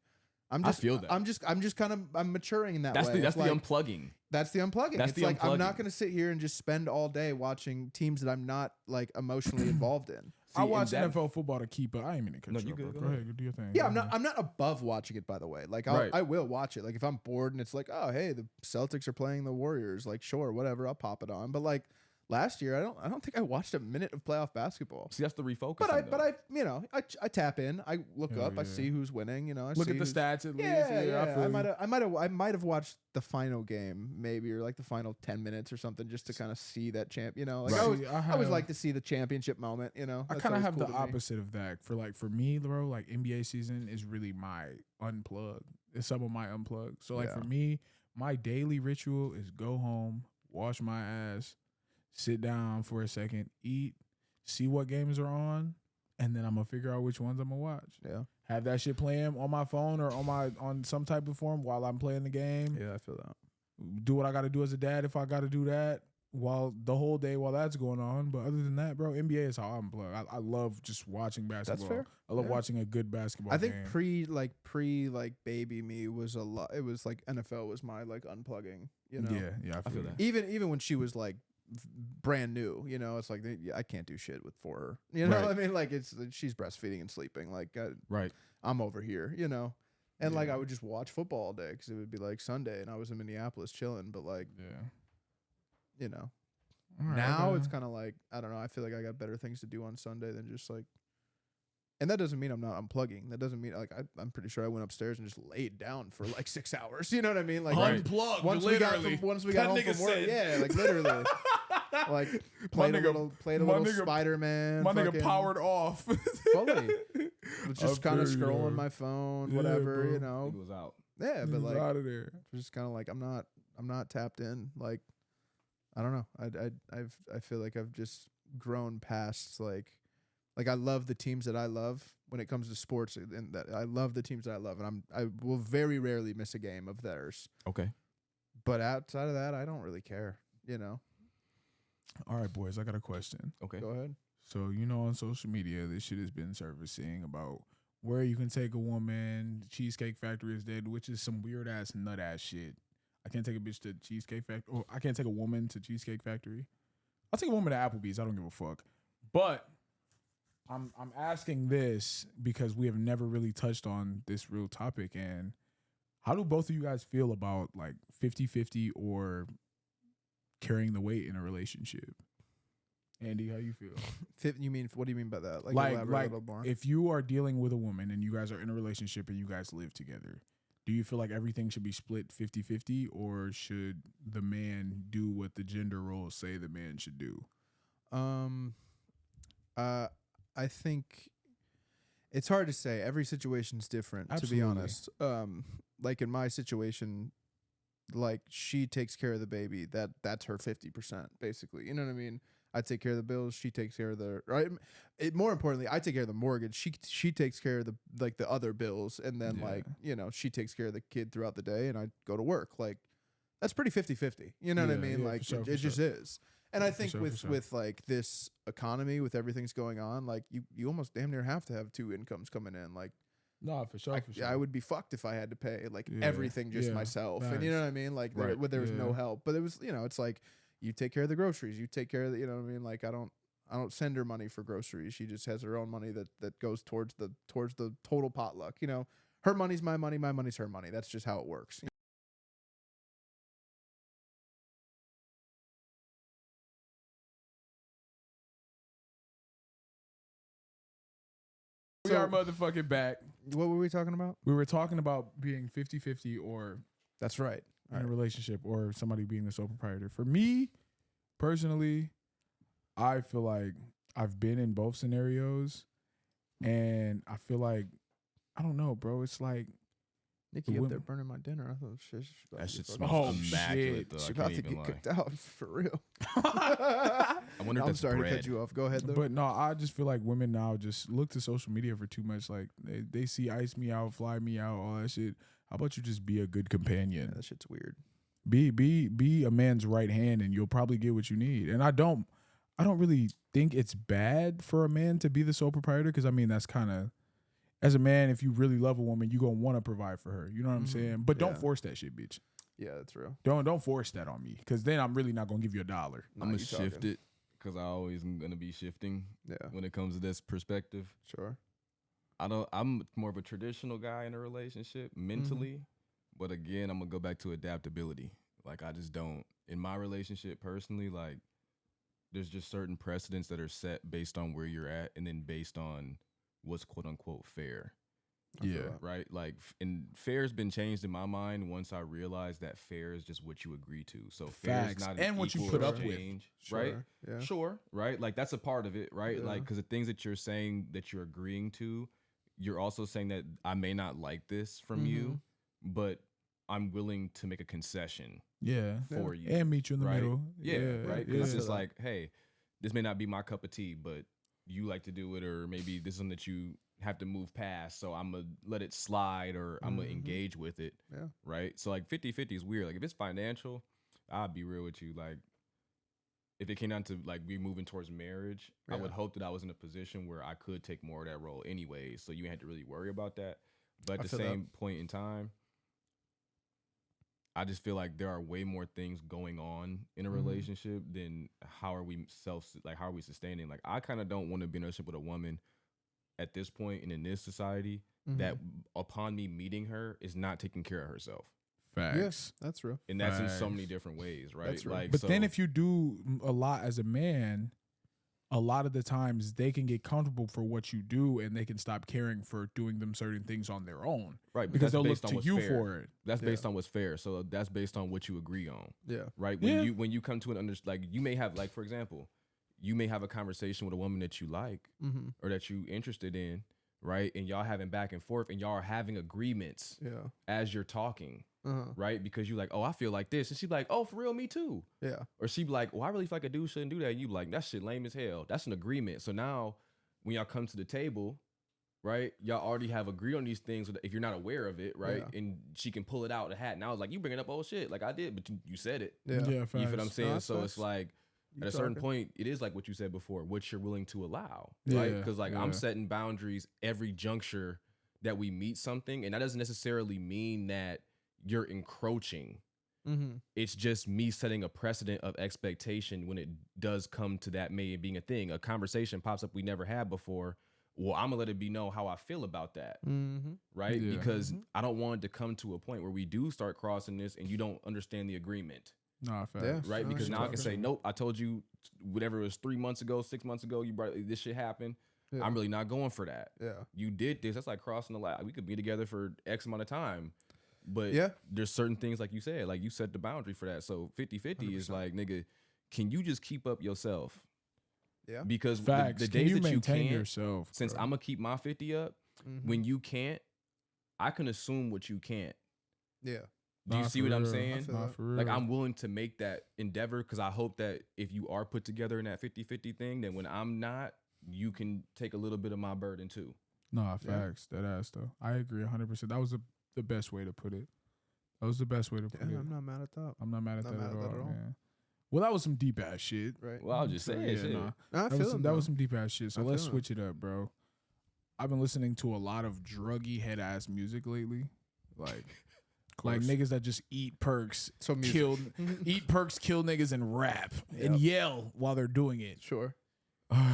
I'm I just. feel that. I'm just kind of. I'm maturing in that That's way. the It's that's like, the unplugging. That's the unplugging. That's It's the like I'm not unplugging. going to sit here and just spend all day watching teams that I'm not like emotionally involved in. I See, watch and that- NFL football to keep it. I ain't mean to cut No, you you up, good, bro. go Go ahead. ahead, do your thing. Yeah, Go I'm not. ahead. I'm not above watching it. By the way, like Right. I will watch it. Like if I'm bored and it's like, oh hey, the Celtics are playing the Warriors. Like sure, whatever, I'll pop it on. But like last year, I don't think I watched a minute of playoff basketball. See, that's the refocus. But I you know I tap in. I look Hell up. I yeah. see who's winning. You know, I Look see at the who's- stats at least. Yeah. I feel you. I might have watched the final game maybe or like the final 10 minutes or something just to kind of see that champ. You know, like Right. See, I always like to see the championship moment. You know, I That's kind of always have cool the to me. opposite of that. For me, bro, like NBA season is really my unplug. It's some of my unplug. So like Yeah. for me, my daily ritual is go home, wash my ass, sit down for a second, eat, see what games are on, and then I'm gonna figure out which ones I'm gonna watch. Yeah, Have that shit playing on my phone or on some type of form while I'm playing the game. yeah, I feel that. Do what I got to do as a dad if I got to do that while the whole day while that's going on. But other than that, bro, NBA is how I'm plugged. I love just watching basketball. fair. I love Yeah. watching a good basketball I think game. pre baby me was a lot. It was like NFL was my like unplugging. You know, Yeah, I feel that. even when she was like brand new, you know, it's like I can't do shit for her. You know Right. what I mean? Like she's breastfeeding and sleeping. Like Right. I'm over here, you know. And like Yeah. I would just watch football all day because it would be like Sunday and I was in Minneapolis chilling. But like Yeah. you know, All right, now okay. it's kind of like I don't know. I feel like I got better things to do on Sunday than just like. And that doesn't mean I'm not unplugging. That doesn't mean like I'm pretty sure I went upstairs and just laid down for like 6 hours. You know what I mean? Like Unplugged, once literally. we got home That nigga from work, said. yeah, like literally, like played a nigga- little nigga- Spider-Man. My nigga fucking- powered off. fully. Was just kind of feel you, scrolling bro. my phone, Yeah, whatever, bro. you know. It was out. Yeah, but like out of there. just kind of like I'm not tapped in. Like I don't know. I feel like I've just grown past like I love the teams that I love when it comes to sports, and that I love the teams that I love, and I will very rarely miss a game of theirs. Okay. But outside of that, I don't really care. You know. All right, boys, I got a question. Okay. Go ahead. So, you know, on social media, this shit has been surfacing about where you can take a woman. Cheesecake Factory is dead, which is some weird ass nut ass shit. I can't take a bitch to Cheesecake Factory. Or I can't take a woman to Cheesecake Factory. I'll take a woman to Applebee's. I don't give a fuck. But I'm asking this because we have never really touched on this real topic. And how do both of you guys feel about like 50-50 or carrying the weight in a relationship. Andy, how you feel? You mean, what do you mean by that? Like elaborate a little more. if you are dealing with a woman and you guys are in a relationship and you guys live together, do you feel like everything should be split 50-50, or should the man do what the gender roles say the man should do? I think it's hard to say. Every situation's different, Absolutely. to be honest. Like in my situation, like she takes care of the baby. That's her 50%, basically. You know what I mean? I take care of the bills. She takes care of the right. More importantly, I take care of the mortgage. She takes care of the other bills, and then she takes care of the kid throughout the day, and I go to work. Like that's pretty 50-50. You know what I mean? Like for sure, it just is. And I think for sure. with like this economy, with everything's going on, like you almost damn near have to have two incomes coming in. Like No, for sure. I would be fucked if I had to pay like everything just myself. Nice. And you know what I mean? Like there was no help. But it was, it's like you take care of the groceries, you take care of the, you know what I mean? Like I don't send her money for groceries. She just has her own money that goes towards the total potluck. You know, her money's my money, my money's her money. That's just how it works. We are motherfucking back. What were we talking about? We were talking about being 50-50 or That's right. in a relationship, or somebody being the sole proprietor. For me, personally, I feel like I've been in both scenarios, and I feel like, I don't know, bro. It's like, Nikki up there burning my dinner. I thought That shit shit smells shit. immaculate, though. She's I about can't to even get lie. cooked out for real. I wonder if I'm that's sorry bread. to cut you off. Go ahead though. but no, I just feel like women now just look to social media for too much. Like they see ice me out, fly me out, all that shit. How about you just be a good companion? That shit's weird. Be a man's right hand, and you'll probably get what you need. And I don't really think it's bad for a man to be the sole proprietor, because I mean that's kind of, as a man, if you really love a woman, you gonna want to provide for her. You know what I'm saying? But don't force that shit, bitch. Yeah, that's real. Don't force that on me, because then I'm really not gonna give you $1. I'm gonna shift it, because I always am gonna be shifting. Yeah. When it comes to this perspective, Sure. I'm more of a traditional guy in a relationship mentally, but again, I'm gonna go back to adaptability. Like I just don't, in my relationship personally, like there's just certain precedents that are set based on where you're at, and then based on what's quote unquote fair. Yeah. Right. Like, and fair's been changed in my mind once I realized that fair is just what you agree to. So fair is not an and what you equal put up with. exchange, right? Yeah. Sure. Right. Like that's a part of it, right? Yeah. Like, because the things that you're saying that you're agreeing to, you're also saying that I may not like this from you, but I'm willing to make a concession for you and meet you in the right? middle. Yeah, right. Because it's Yeah. just like, hey, this may not be my cup of tea, but you like to do it, or maybe this is something that you have to move past, so I'm gonna let it slide, or I'm gonna engage with it. Yeah. Right. So like 50-50 is weird. Like if it's financial, I'll be real with you. Like if it came down to like we moving towards marriage, I would hope that I was in a position where I could take more of that role anyway, so you ain't had to really worry about that. But at the same point in time, I just feel like there are way more things going on in a relationship than how are we sustaining. Like I kind of don't want to be in a relationship with a woman at this point and in this society that upon me meeting her is not taking care of herself. Facts. Yes, that's real. And that's in so many different ways, right? That's real. Like, But so, then if you do a lot as a man, a lot of the times they can get comfortable for what you do, and they can stop caring for doing them certain things on their own. right, Because they'll look based on to what's you fair. for it. That's based on what's fair. So that's based on what you agree on. Yeah. Right. When you come to an like you may have, like, for example, you may have a conversation with a woman that you like or that you interested in, right? And y'all having back and forth, and y'all are having agreements as you're talking, right? Because you like, oh, I feel like this, and she's like, oh, for real, me too. Yeah. Or she be like, well, I really feel like a dude shouldn't do that. And you be like, that shit lame as hell. That's an agreement. So now when y'all come to the table, right, y'all already have agreed on these things if you're not aware of it, right? Yeah. And she can pull it out of the hat. And I was like, you bringing up old shit. Like I did, but you said it. Yeah. Yeah, You feel what I'm facts. saying? that's So facts. it's like at a certain point, it is like what you said before, what you're willing to allow, Yeah, right? Because like I'm yeah. setting boundaries every juncture that we meet something, and that doesn't necessarily mean that you're encroaching. It's just me setting a precedent of expectation when it does come to that maybe being a thing. A conversation pops up we never had before. Well, I'm gonna let it be know how I feel about that, right? Yeah. Because I don't want it to come to a point where we do start crossing this and you don't understand the agreement. Nah, facts. Yeah. right? No, Because you're now I can talking. say, nope, I told you whatever it was 3 months ago, 6 months ago, you brought this shit happened. Yeah. I'm really not going for that. Yeah. You did this. That's like crossing the line. We could be together for X amount of time. But Yeah. there's certain things like you said, like you set the boundary for that. So 50-50 is 100%. like, nigga, can you just keep up yourself? Yeah. Because Facts. the Can days you that you maintain can't, yourself? since bro? I'm gonna keep my 50 up, Mhm. when you can't, I can assume what you can't. Yeah. Do you Nah, see for what I'm real. saying? feel Nah, that. for real. Like I'm willing to make that endeavor because I hope that if you are put together in that 50-50 thing, then when I'm not, you can take a little bit of my burden too. Nah, Yeah. facts. That ass though. I agree 100%. That was the best way to put it. That was the best way to put Yeah. it. I'm not mad at that. I'm not mad at not that mad at at that all, at all. man. Well, that was some deep ass shit. Right. Well, I'll just So, say, yeah, shit. nah. I That feel was, that was some deep ass shit. So I let's feel switch it up, bro. I've been listening to a lot of druggy head ass music lately. Like course. niggas that just eat perks, So music. kill eat perks, kill niggas and rap and Yep. yell while they're doing it. Sure.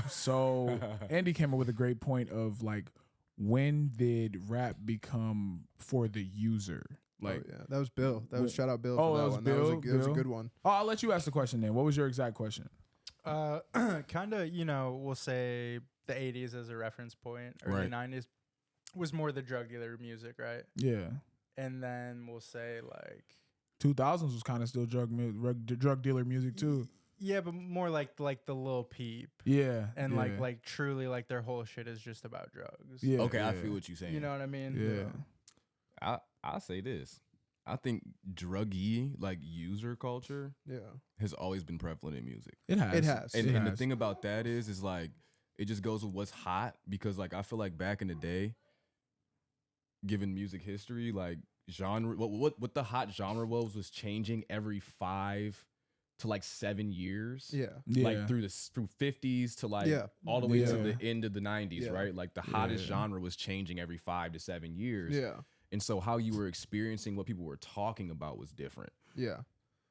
So Andy came up with a great point of like, when did rap become for the user? Like, yeah, that was Bill. That was shout out Bill. Oh, for that that was one. That was Bill? that was a Bill? good one. oh, I'll let you ask the question then. What was your exact question? Kind of, we'll say the 80s as a reference point, early Right. 90s was more the drug dealer music, right? Yeah, And then we'll say like 2000s was kind of still drug dealer music too. yeah, but more like the Lil Peep Yeah, and yeah. like truly like their whole shit is just about drugs. Yeah, Okay, I yeah. feel what you're saying. You know what I mean? Yeah. I'll say this. I think druggy, like user culture, Yeah. has always been prevalent in music. It has. It has. And the thing about that is like, it just goes with what's hot because like I feel like back in the day, given music history, like genre, what the hot genre was changing every 5 to like 7 years. Yeah. Like through 50s to like Yeah. all the way to Yeah. the end of the 90s, Yeah. right? Like the hottest Yeah. genre was changing every 5 to 7 years. Yeah. And so how you were experiencing what people were talking about was different. Yeah.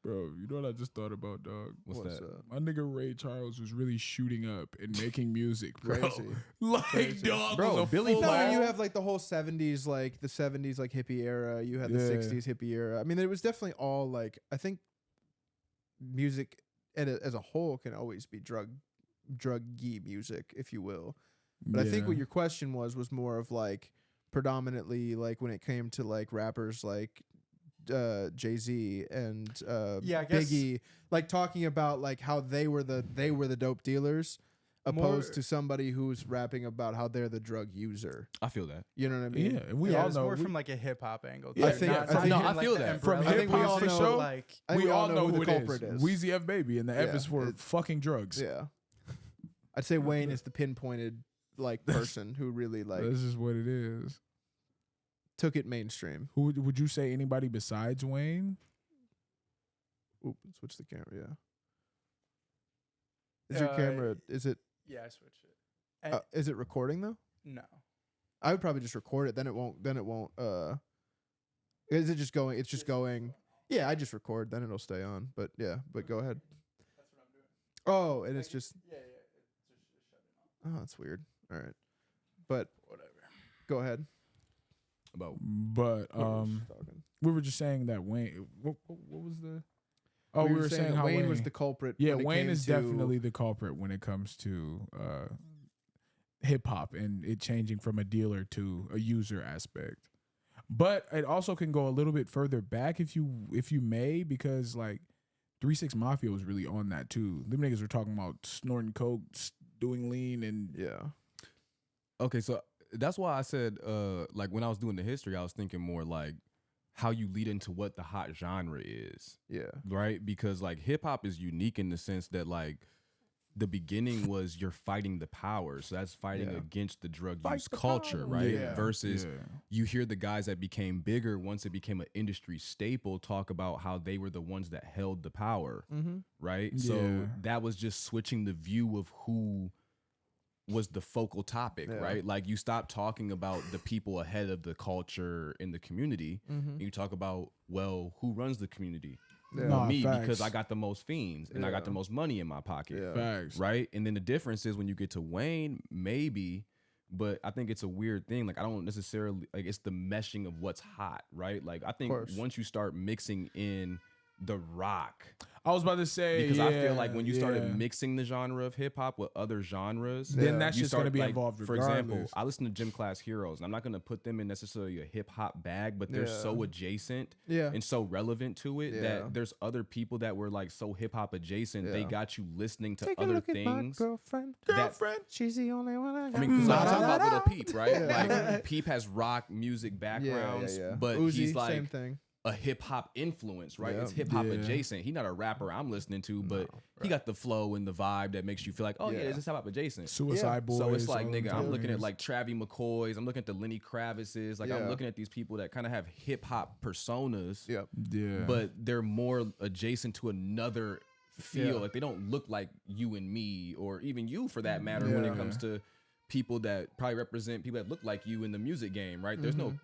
Bro, you know what I just thought about, dog? What's that? My nigga Ray Charles was really shooting up and making music, bro. Crazy. Like, Crazy. dog, Bro, was a Billy full No, Paul- and you have like the whole 70s, like the 70s, like hippie era. You had the Yeah. 60s hippie era. I mean, it was definitely all like, I think music as a whole can always be druggy music, if you will. But I think what your question was more of like predominantly like when it came to like rappers like Jay-Z and Yeah, I guess- Biggie, like talking about like how they were the dope dealers opposed More- to somebody who's rapping about how they're the drug user. I feel that. You know what I mean? Yeah, and we yeah, all it's know. more from like a hip hop angle. Yeah, too, I think- not I from think- No, even, I like, feel the that. From umbrella I think we all music, know- but, like I think we all know who who the it culprit is. is. Wheezy F Baby, and the F Yeah, is for it- fucking drugs. Yeah. I'd say Wayne is the pinpointed like person who really like This is what it is. took it mainstream. Who would you say anybody besides Wayne? Oop, switch the camera, yeah. Is your Uh, camera is it yeah, I switched it. And, is it recording though? no. I would probably just record it, then it won't is it just going it's just going yeah, I just record, then it'll stay on. But yeah, but go ahead. That's what I'm doing. Oh, and it's just Yeah, it's just shutting off. oh, that's weird. All right. But Whatever. go ahead. About But What were we just talking? we were just saying that Wayne. What was the? Oh, we we were saying that how Wayne was the culprit. Yeah, when it Wayne came is to- definitely the culprit when it comes to hip hop and it changing from a dealer to a user aspect. But it also can go a little bit further back if you may, because like 3-6 Mafia was really on that too. Them niggas were talking about snorting coke, doing lean, and yeah. okay, so that's why I said like when I was doing the history, I was thinking more like how you lead into what the hot genre is, Yeah. right? Because like hip hop is unique in the sense that like the beginning was you're fighting the power, so that's fighting Yeah. against the drug Fight use the culture, power. right? Yeah. Versus yeah. you hear the guys that became bigger once it became an industry staple talk about how they were the ones that held the power, Mm-hmm. right? Yeah. So that was just switching the view of who was the focal topic, Yeah. right? Like you stop talking about the people ahead of the culture in the community, Mm-hmm. and you talk about, well, who runs the community? Yeah. Nah, Me, facts. because I got the most fiends and I got Yeah. the most money in my pocket, Yeah. Facts. right? And then the difference is when you get to Wayne, maybe, but I think it's a weird thing. Like I don't necessarily like it's the meshing of what's hot, right? Like I think course. once you start mixing in the rock. I was about to say Because I feel like when you started mixing the genre of hip hop with other genres, then that's you just going to be like, involved. For example, I listen to Gym Class Heroes, and I'm not going to put them in necessarily a hip hop bag, but they're so adjacent and so relevant to it that there's other people that were like so hip hop adjacent. They got you listening to other things. Girlfriend, she's the only one I got. I mean, because I'm talking about Little Peep, right? Like Peep has rock music backgrounds, but Uzi, he's like same thing. a hip hop influence, right? It's hip hop adjacent. He's not a rapper I'm listening to, but he got the flow and the vibe that makes you feel like, oh yeah, this is hip hop adjacent. Suicide Boys. So it's like, nigga, I'm looking at like Travis McCoys, I'm looking at the Lenny Kravitzes, like I'm looking at these people that kind of have hip hop personas, but they're more adjacent to another feel. Like they don't look like you and me, or even you for that matter, when it comes to people that probably represent people that look like you in the music game, right? There's no,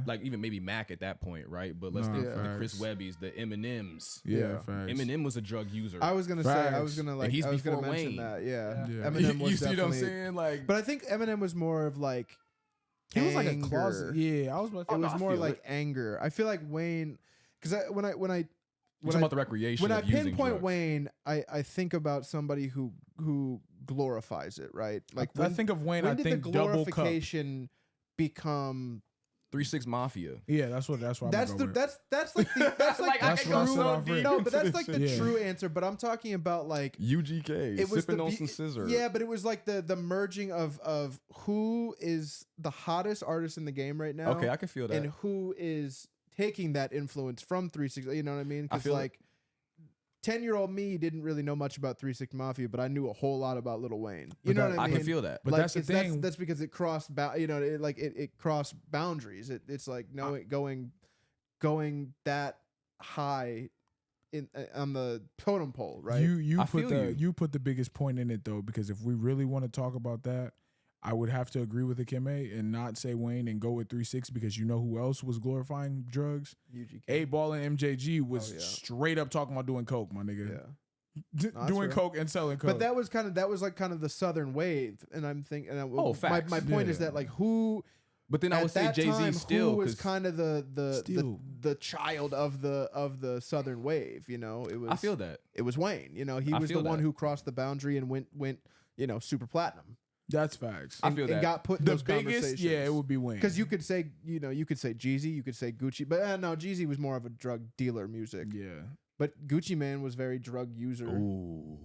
like even maybe Mac at that point, right? But let's think the Chris Webbies, the Eminems. Eminem was a drug user. I was gonna say, I was gonna like, he's I was gonna before mention Wayne. that. Yeah. Eminem was you see what I'm definitely, saying? Like, but I think Eminem was more of like, he was like a anger. closet. Yeah, I was about to It was I more feel like it. anger. I feel like Wayne, because when I You're talking about the recreation when I of using pinpoint drugs. Wayne, I think about somebody who glorifies it, right? Like I think of Wayne, when I did think the double cup. glorification become? 3-6 Mafia. Yeah, that's what I'm That's gonna the go with. that's like the, that's like That's the what I true, said off rip. no, but that's like the Yeah. true answer. But I'm talking about like UGK. it was sipping the on be- some scissor. Yeah, but it was like the merging of who is the hottest artist in the game right now. Okay, I can feel that. And who is taking that influence from 360. You know what I mean? I Because feel like 10-year-old me didn't really know much about 360 Mafia, but I knew a whole lot about Lil Wayne. You But know that- what I I mean? can feel that. But Like, that's the it's- thing. That's because it crossed, it crossed boundaries. It's like knowing going that high in on the totem pole, right? You I put feel you put the biggest point in it though, because if we really want to talk about that, I would have to agree with Akeme and not say Wayne and go with 3-6, because you know who else was glorifying drugs? UGK. 8Ball and MJG was Oh, yeah. straight up talking about doing coke, my nigga. Yeah. that's Doing fair. coke and selling coke. But that was like kind of the southern wave, and I'm thinking. Oh, facts. My point is Yeah. that like who. But then I At would say that Jay Z time, still who was 'cause kind of Still. the child of the southern wave. You know, it was. I feel that. it was Wayne. You know, he I was the feel one that. who crossed the boundary and went super platinum. That's facts. I And, feel and that. got put in The those biggest, conversations. yeah, it would be Wayne. Because you could say Jeezy, you could say Gucci, but no, Jeezy was more of a drug dealer music. Yeah. But Gucci Man was very drug user. Ooh.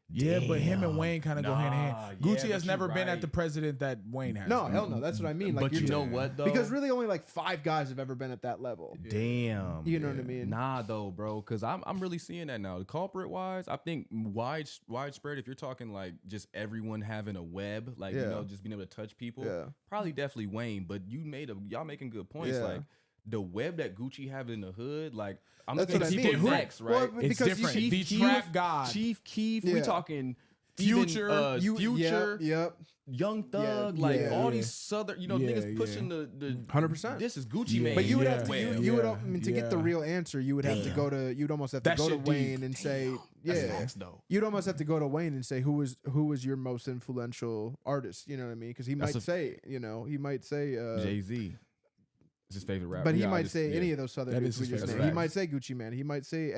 Yeah, but him and Damn. Wayne kind of go hand in Nah, hand. yeah, Gucci but has you're never been at right. the president that Wayne has. No, hell no. That's what I mean. Like But you know Yeah. what though? because really only like 5 guys have ever been at that level. Damn. You know what I mean? Nah, though, bro, because I'm really seeing that now. The culprit wise, I think widespread. If you're talking like just everyone having a web, like you Yeah. know, just being able to touch people, Yeah. probably definitely Wayne. But y'all making good points. Yeah. Like the web that Gucci have in the hood, like I'm That's looking what at I people mean. next, Well, right? but It's because different. you- The trap god. Chief Keef, Yeah. we talking Future, even, You- Future, Yep. Young Thug, Yeah, like yeah, all yeah. these southern, Yeah, niggas pushing the 100%. This is Gucci Yeah. man. But you would Yeah. have to Web. you would Yeah. I mean, to get the Yeah. real answer, you would have to go to you'd almost have to That go to shit deep. Wayne and say That's yeah. facts, though. You'd almost have to go to Wayne and say who was your most influential artist, you know what I mean? Because he That's might say, Jay Z. It's his favorite rapper. but he Yeah, I might just- say yeah. any of those southern That dudes is we his just favorite named. He rapper. might say Gucci Man. He might say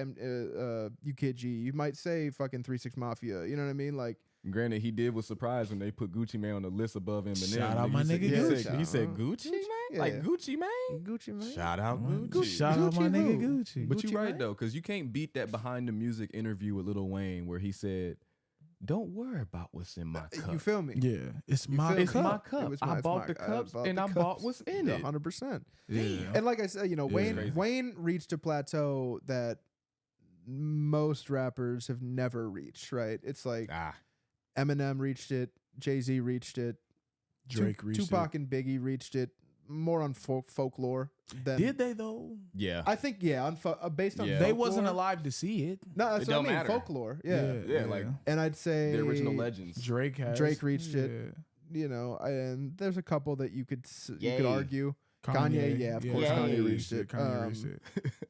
UKG. You might say fucking 3-6 Mafia. You know what I mean? Like Granted, he did was surprised when they put Gucci Man on the list above Eminem. Shout out He my said- nigga he Gucci. said- He said Gucci Man, Yeah. like Gucci Man. Gucci Man. Shout out Gucci. Gucci. Shout out my Gucci nigga who? Gucci. But Gucci you're right Man? though, because you can't beat that behind the music interview with Lil Wayne where he said, "Don't worry about what's in my cup. You feel me? Yeah, it's You my feel me? It's cup. my cup. It was I it's bought the cups bought and the I bought cups. what's in it." 100%. Yeah. And like I said, Wayne crazy. Wayne reached a plateau that most rappers have never reached. Right? It's like Eminem reached it, Jay-Z reached it, Drake reached Tupac and Biggie reached it. More on folklore than Did they though? Yeah. I think. Yeah, on based on Yeah. They wasn't folklore- alive to see it. No, that's It what I don't mean. matter. Folklore. Yeah. Yeah, like And I'd say the original legends. Drake has. Drake reached it. Yeah. And there's a couple that you could Yay. argue. Kanye, yeah, of course, Kanye reached it. Kanye reached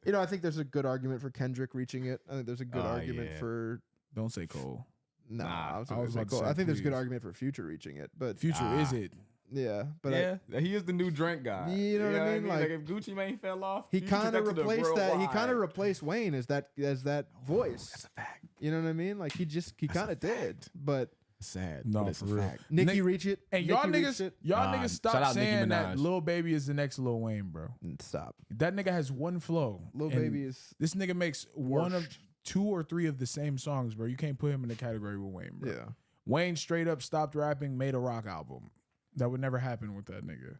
it. I think there's a good argument for Kendrick reaching it. I think there's a good argument yeah. for Don't say Cole. nah. I was I was say about to Cole. say, I think there's a good please. argument for Future reaching it, but Future is it? Yeah, but yeah, he is the new drink guy. You know what I mean? Like if Gucci Mane fell off, he you took kind of that to the replaced that. He worldwide. kind of replaced Wayne as that voice. That's a fact. You know what I mean? Like he kind of did. But Sad. No, but it's for a real. fact. Nicki Nick- reach it. Hey, y'all Nicki reached niggas, it. y'all Nah, niggas shout stop out Nicki saying that Minaj. Lil Baby is the next Lil Wayne, bro. Stop. That nigga has one flow. Lil and Baby is This nigga makes one of worst. 2 or 3 of the same songs, bro. You can't put him in the category with Wayne, bro. Yeah. Wayne straight up stopped rapping, made a rock album. That would never happen with that nigga.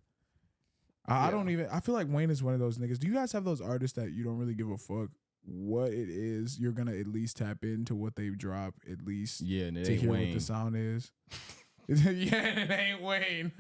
I don't even. I feel like Wayne is one of those niggas. Do you guys have those artists that you don't really give a fuck what it is? You're gonna at least tap into what they drop, at least Yeah, and it to ain't hear what Wayne. the sound is. Yeah, and it ain't Wayne.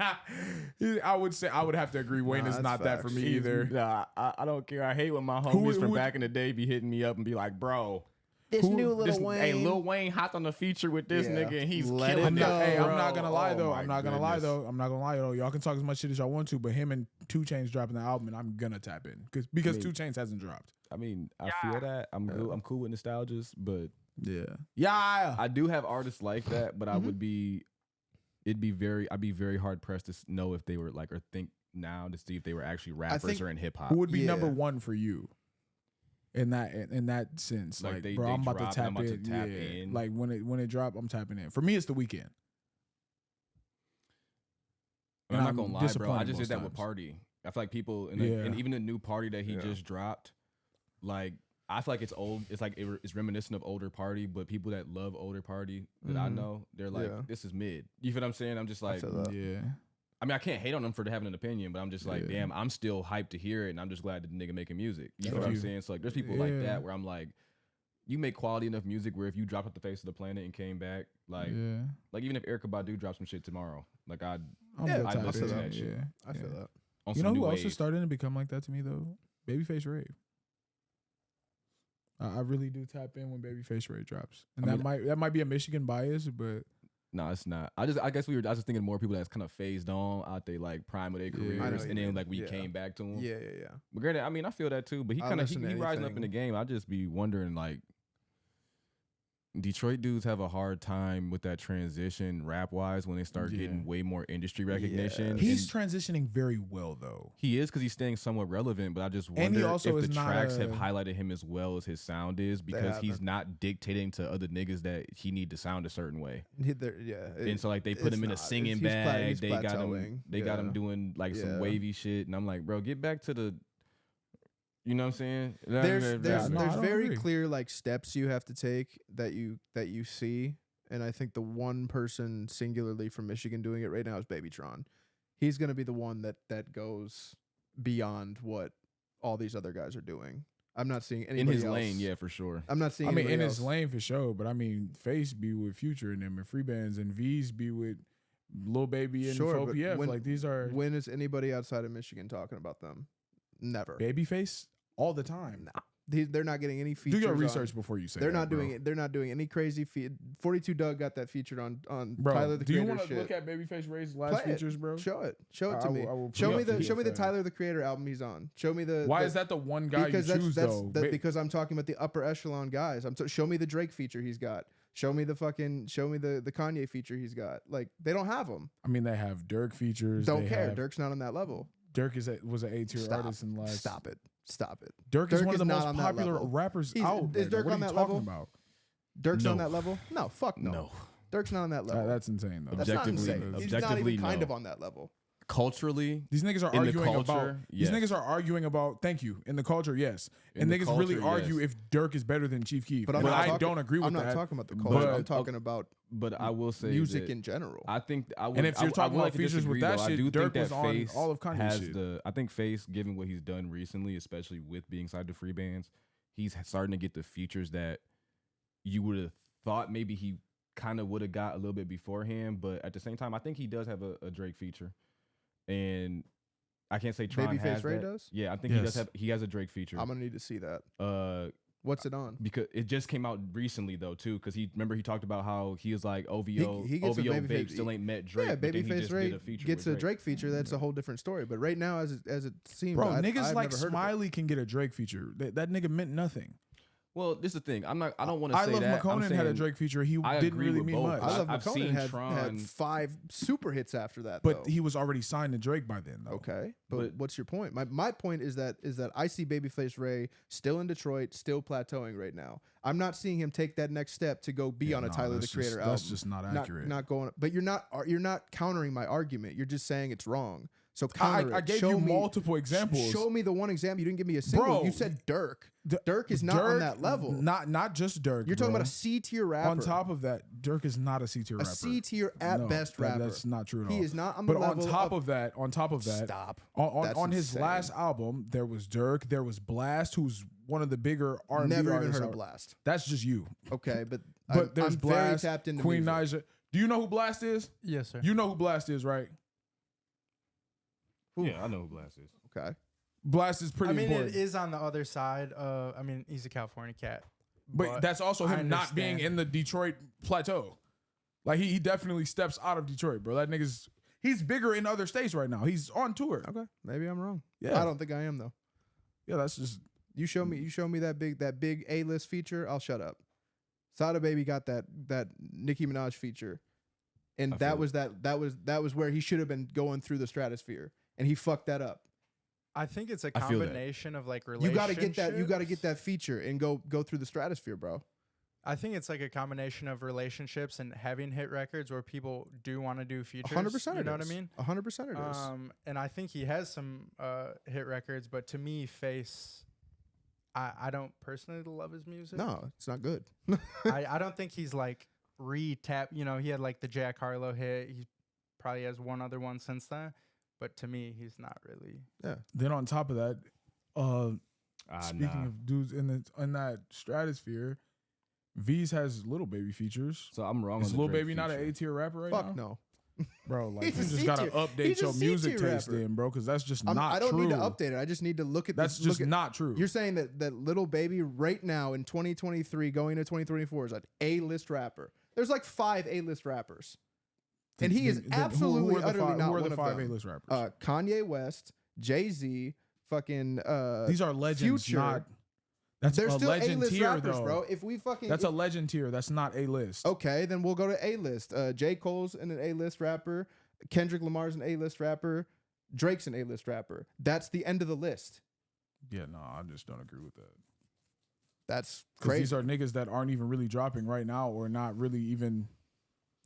I would say I would have to agree. Wayne Nah, is that's not that for facts. me either. Nah, I don't care. I hate when my Who homies would- from back in the day be hitting me up and be like, bro, This Who- new this, Lil Wayne. hey, Lil Wayne hopped on the feature with this Yeah. nigga and he's Let killing it I'm it. not, go, hey, I'm bro. not gonna lie Oh though. my I'm not gonna lie goodness. though. I'm not gonna lie though. Y'all can talk as much shit as y'all want to, but him and 2 Chainz dropping the album, and I'm gonna tap in because I mean- 2 Chainz hasn't dropped. I mean, I feel that. I'm cool with nostalgias, but Yeah. I do have artists like that, but I would be, I'd be very hard pressed to know if they were like, or think now to see if they were actually rappers think- or in hip hop. Who would be Yeah. number 1 for you? In that sense, Like, like, they- bro, they I'm about dropped, to tap I'm about to in. tap yeah. in. Like when it drop, I'm tapping in. For me, it's The Weeknd. I'm And not I'm gonna lie, bro. I disappointed just most did that with times. Party. I feel like people, Yeah. and even the new Party that he Yeah. just dropped, like I feel like it's old. It's like it's reminiscent of older Party, but people that love older Party that I Mhm. know, they're like, Yeah. this is mid. You feel what I'm saying? I'm just like, feel that. Yeah. I mean, I can't hate on them for having an opinion, but I'm just like, Yeah. damn, I'm still hyped to hear it, and I'm just glad that the nigga making music. You Thank know what I'm you. saying? So like, there's people like Yeah. that where I'm like, you make quality enough music where if you dropped off the face of the planet and came back, like Yeah. even if Erykah Badu drops some shit tomorrow, like I'm Yeah, gonna I'd tap listen in. to that shit. Yeah. I feel Yeah. that. on You some know new who else wave. is starting to become like that to me though? Babyface Ray. I really do tap in when Babyface Ray drops, and I mean- that might be a Michigan bias, but No, it's not. I guess I was just thinking more people that's kind of phased on out they like prime of their Yeah. careers, I know what and you then mean. like we Yeah. came back to him. Yeah. But granted, I mean, I feel that too. But he I'll kind of listen to he rising up in the anything. game. I just be wondering like, Detroit dudes have a hard time with that transition rap wise when they start Yeah. getting way more industry recognition. he's And transitioning very well though. he is because he's staying somewhat relevant. But I just And he wonder also if is the not tracks have a- highlighted him as well as his sound is because he's haven't. not dictating to other niggas that he need to sound a certain way. Yeah. And so like they put it's him in a not. singing He's bag. he's They got him. plateauing. They got him Yeah. doing like some Yeah. wavy shit, and I'm like, bro, get back to the. You know what I'm saying? There's no, I there's don't very agree. clear like steps you have to take that you see, and I think the one person singularly from Michigan doing it right now is Babytron. He's gonna be the one that goes beyond what all these other guys are doing. I'm not seeing in anybody his else. lane, yeah, for sure. I'm not seeing. I mean, in anybody his else. lane for sure, but I mean, Face be with Future and them, and Free Bands and V's be with Lil Baby and Sure, but 4PF. when- Like these are When is anybody outside of Michigan talking about them? Never. Babyface all the time. They're not getting any Do features. your on- research before you say. They're that, not bro. doing it. They're not doing any crazy feat. 42 Doug got that featured on Bro, Tyler the do you Creator want to shit. look at Babyface Ray's last Play it. features, bro? Show it. Show it I to will- me. I will Show pull me up the the show me the fast. Tyler the Creator album he's on. Show me the. Why the- is that the one guy you because choose though? because I'm talking about the upper echelon guys. Show me the Drake feature he's got. Show me the Kanye feature he's got. Like they don't have them. I mean, they have Dirk features. Don't they care. have- Dirk's not on that level. Dirk was an A-tier Stop. artist in the last. Stop it. Stop it. Dirk is Dirk one is of the not most on that popular level. rappers He's- out. is right now. Dirk What on are you that talking level? about? Dirk's on No. that level? No, fuck no. Dirk's not on that level. That's insane though. That's not Objectively- insane. He's objectively, not even kind no. of on that level. Culturally, These niggas are in the arguing about. culture, These yes. niggas are arguing about. Thank you. In the culture, yes. In And the niggas really culture, argue yes. if Dirk is better than Chief Keef. But But, I'm not I talking- don't agree with I'm that. not talking about the But- culture. I'm but- talking about but I will say music that in general. I think I would. And if you're I talking would about like to features with disagree, that though. I shit, do Dirk think was that on Face all of Kanye's has shit. the. I think Face, given what he's done recently, especially with being signed to free bands, he's starting to get the features that you would have thought maybe he kind of would have got a little bit beforehand. But at the same time, I think he does have a Drake feature, and I can't say Tron Babyface has Ray that. does? Yeah, I think he does Yes. have. He has a Drake feature. I'm gonna need to see that. What's it on? Because it just came out recently though too. Because he talked about how he was like OVO. He gets a OVO Babyface- Babe still ain't met Drake. Yeah, but then he Babyface just Ray did a feature gets with a Drake feature. That's a whole different story. But right now, as it seems, Bro, I've niggas never like heard of it. Smiley can get a Drake feature. That nigga meant nothing. Well, this is the thing. I don't want to I say Love that. I'm McConan saying had a Drake feature. He I didn't agree really with mean both. much. I Love I've McConan seen had Tron, 5 super hits after that, but though. he was already signed to Drake by then, though. Okay, but But- what's your point? My point is that I see Babyface Ray still in Detroit, still plateauing right now. I'm not seeing him take that next step to go be Yeah, on a nah, Tyler the that's Creator just, album. That's just not accurate. Not going, but you're not countering my argument. You're just saying it's wrong. So counter I it. gave Show you me, multiple examples. Show me the one example. You didn't give me a single. Bro, You said Dirk. D- Dirk is not on Dirk, that level. Not just Dirk. You're talking bro. about a C tier rapper. On top of that, Dirk is not a C tier a rapper. C tier at No, best that- rapper. That's not true at all. He is not on the But level. on top of that, Stop. on his insane. last album, there was Dirk, there was Blast, who's one of the bigger R&B Never even artists heard of out- Blast. That's just you. Okay, but But there's I'm Blast, very tapped into Queen music. Naija. Do you know who Blast is? Yes, sir. You know who Blast is, right? Yeah, I know who Blast is. Okay. Blast is pretty I mean, important. it is on the other side of. I mean, he's a California cat. But that's also I him not being understand. in the Detroit plateau. Like he definitely steps out of Detroit, bro. That he's bigger in other states right now. He's on tour. Okay. Maybe I'm wrong. Yeah. I don't think I am though. Yeah, that's just You show me that big A-list feature, I'll shut up. Sada Baby got that Nicki Minaj feature. And I that feel was where he should have been going through the stratosphere. And he fucked that up. I think it's a I feel that. combination of like You relationships. got to get that feature and go through the stratosphere, bro. I think it's like a combination of relationships and having hit records where people do want to do features. 100%. You know what I mean? 100% it is. And I think he has some hit records, but to me, Face, I don't personally love his music. No, it's not good. I don't think he's like re-tap. You know, he had like the Jack Harlow hit. He probably has one other one since then. But to me, he's not really. Yeah. then on top of that, speaking of dudes in that stratosphere, V's has Little Baby features. So I'm wrong. Is on the Lil Drake Baby not an feature. A tier rapper right Fuck now? no. Bro, like He's you a just C gotta tier. update He's a your C music tier taste rapper. then, bro, because that's just I not don't true. need to update it. I just need to look at That's look just at- not true. You're saying that Little Baby right now in 2023 going to 2024 is an A-list rapper. There's like 5 A-list rappers. And he is absolutely who are the utterly five, not who are one the of 5 them. A-list rappers? Kanye West, Jay-Z, fucking These are legends, Future. not. That's They're a still legend A-list tier, rappers, though. bro. If we fucking That's a legend tier. That's not A list. okay, then we'll go to A-list. J. Cole's an A-list rapper. Kendrick Lamar's an A-list rapper. Drake's an A-list rapper. That's the end of the list. Yeah, no, I just don't agree with that. That's Because crazy. these are niggas that aren't even really dropping right now, or not really even.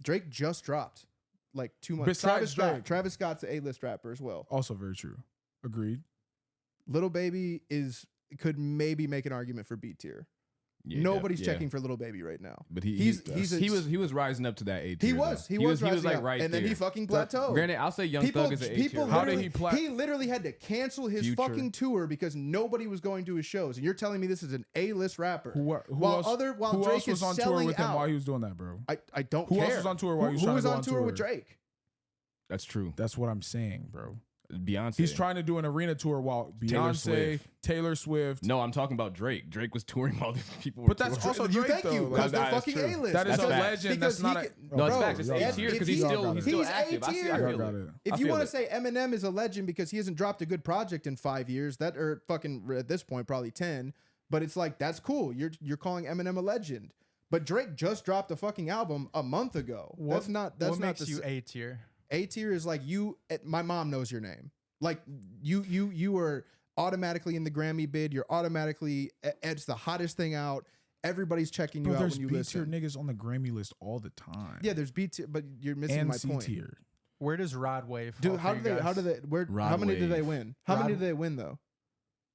Drake just dropped like 2 months. Besides Drake. Travis Scott's an A-list rapper as well. Also very true. Agreed. Little Baby could maybe make an argument for B tier. Yeah, Nobody's yeah. checking for Little Baby right now. But he was rising up to that A tier. he was like rising up, right and there. then he fucking plateaued. Granted, I'll say Young Thug is an A tier. How did literally- he he literally had to cancel his Future. fucking tour because nobody was going to his shows. And you're telling me this is an A-list rapper? Who while else, while who Drake else was is on tour selling with him out. while he was doing that, bro? I don't Who care. else was on tour while he was Who trying was to go on tour with tour? Drake? That's true. That's what I'm saying, bro. Beyonce. He's trying to do an arena tour while Beyonce, Swift. Taylor Swift. No, I'm talking about Drake. Drake was touring while these people were But that's touring. also Drake, Thank you, though. because they're That's fucking true. A-list. That is That's a facts. legend. That's not a. No, it's Bro, facts. It's if- A tier because if he's he- still he's active. I A-tier. feel Got it. it. If I you feel want to it. say Eminem is a legend because he hasn't dropped a good project in 5 years, that or fucking at this point probably 10, but it's like that's cool. You're calling Eminem a legend, but Drake just dropped a fucking album a month ago. That's not what not makes the you A tier. A tier is like you. My mom knows your name. Like you are automatically in the Grammy bid. You're automatically it's the hottest thing out. Everybody's checking you Bro, out there's when you B tier listen. niggas on the Grammy list all the time. Yeah, there's B tier, but you're missing and my C point. tier. Where does Rod Wave? Dude, fall how for do you they? How guys? do they? Where? Rod How many did they Wave. win? How many Rod- did they win though?